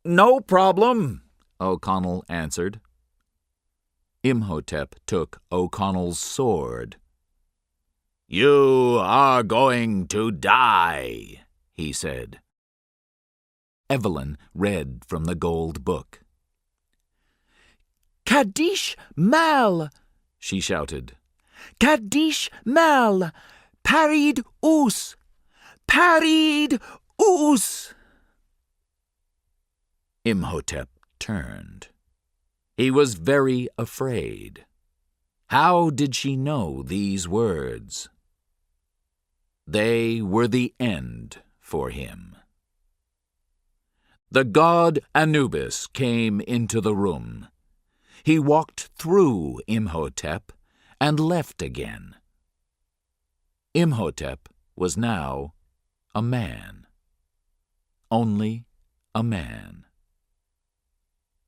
"No problem," O'Connell answered. Imhotep took O'Connell's sword. "You are going to die," he said. Evelyn read from the gold book. "Kadish Mal!" she shouted. "Kadish Mal! Parid Us! Parid Us!" Imhotep turned. He was very afraid. How did she know these words? They were the end for him. The god Anubis came into the room. He walked through Imhotep and left again. Imhotep was now a man. Only a man.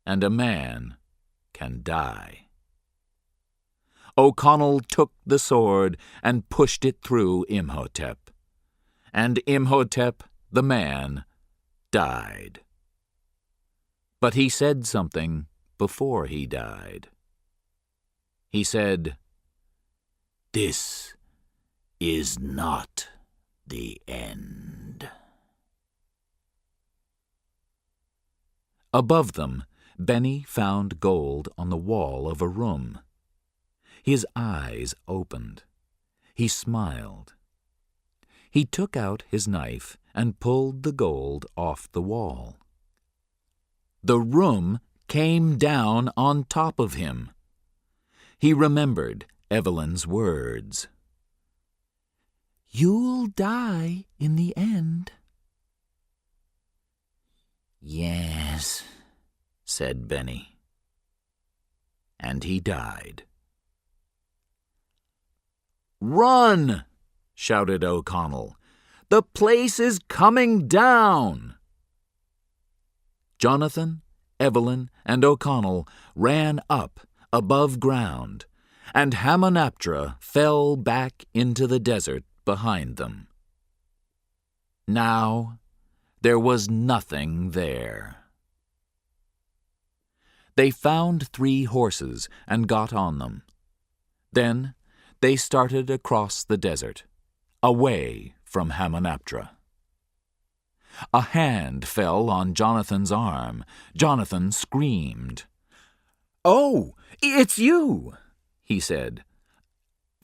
And a man can die. O'Connell took the sword and pushed it through Imhotep. And Imhotep, the man, died. But he said something before he died. He said, "This is not the end." Above them, Benny found gold on the wall of a room. His eyes opened. He smiled. He took out his knife and pulled the gold off the wall. The room came down on top of him. He remembered Evelyn's words. "You'll die in the end." "Yes," said Benny. And he died. "Run!" shouted O'Connell. "The place is coming down!" Jonathan, Evelyn, and O'Connell ran up above ground, and Hamunaptra fell back into the desert behind them. Now there was nothing there. They found 3 horses and got on them. Then they started across the desert, away from Hamunaptra. A hand fell on Jonathan's arm. Jonathan screamed. "Oh, it's you," he said.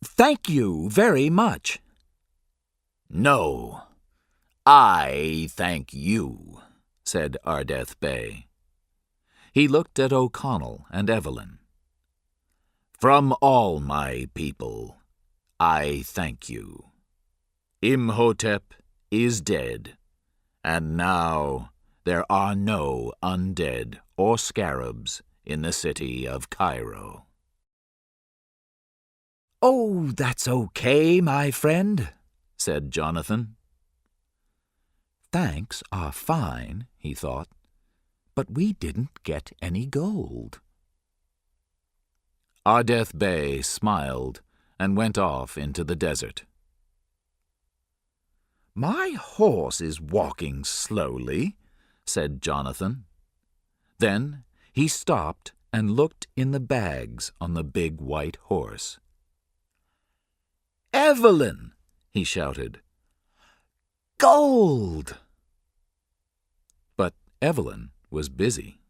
"Thank you very much." "No, I thank you," said Ardeth Bey. He looked at O'Connell and Evelyn. "From all my people, I thank you. Imhotep is dead, and now there are no undead or scarabs in the city of Cairo." "Oh, that's okay, my friend," said Jonathan. thanks are fine, he thought, but we didn't get any gold. Ardeth Bey smiled and went off into the desert. "My horse is walking slowly," said Jonathan. Then he stopped and looked in the bags on the big white horse. "Evelyn!" he shouted. "Gold!" But Evelyn was busy.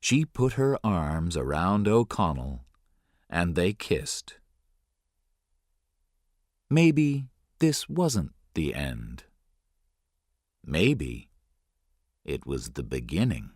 She put her arms around O'Connell, and they kissed. Maybe this wasn't the end. Maybe it was the beginning.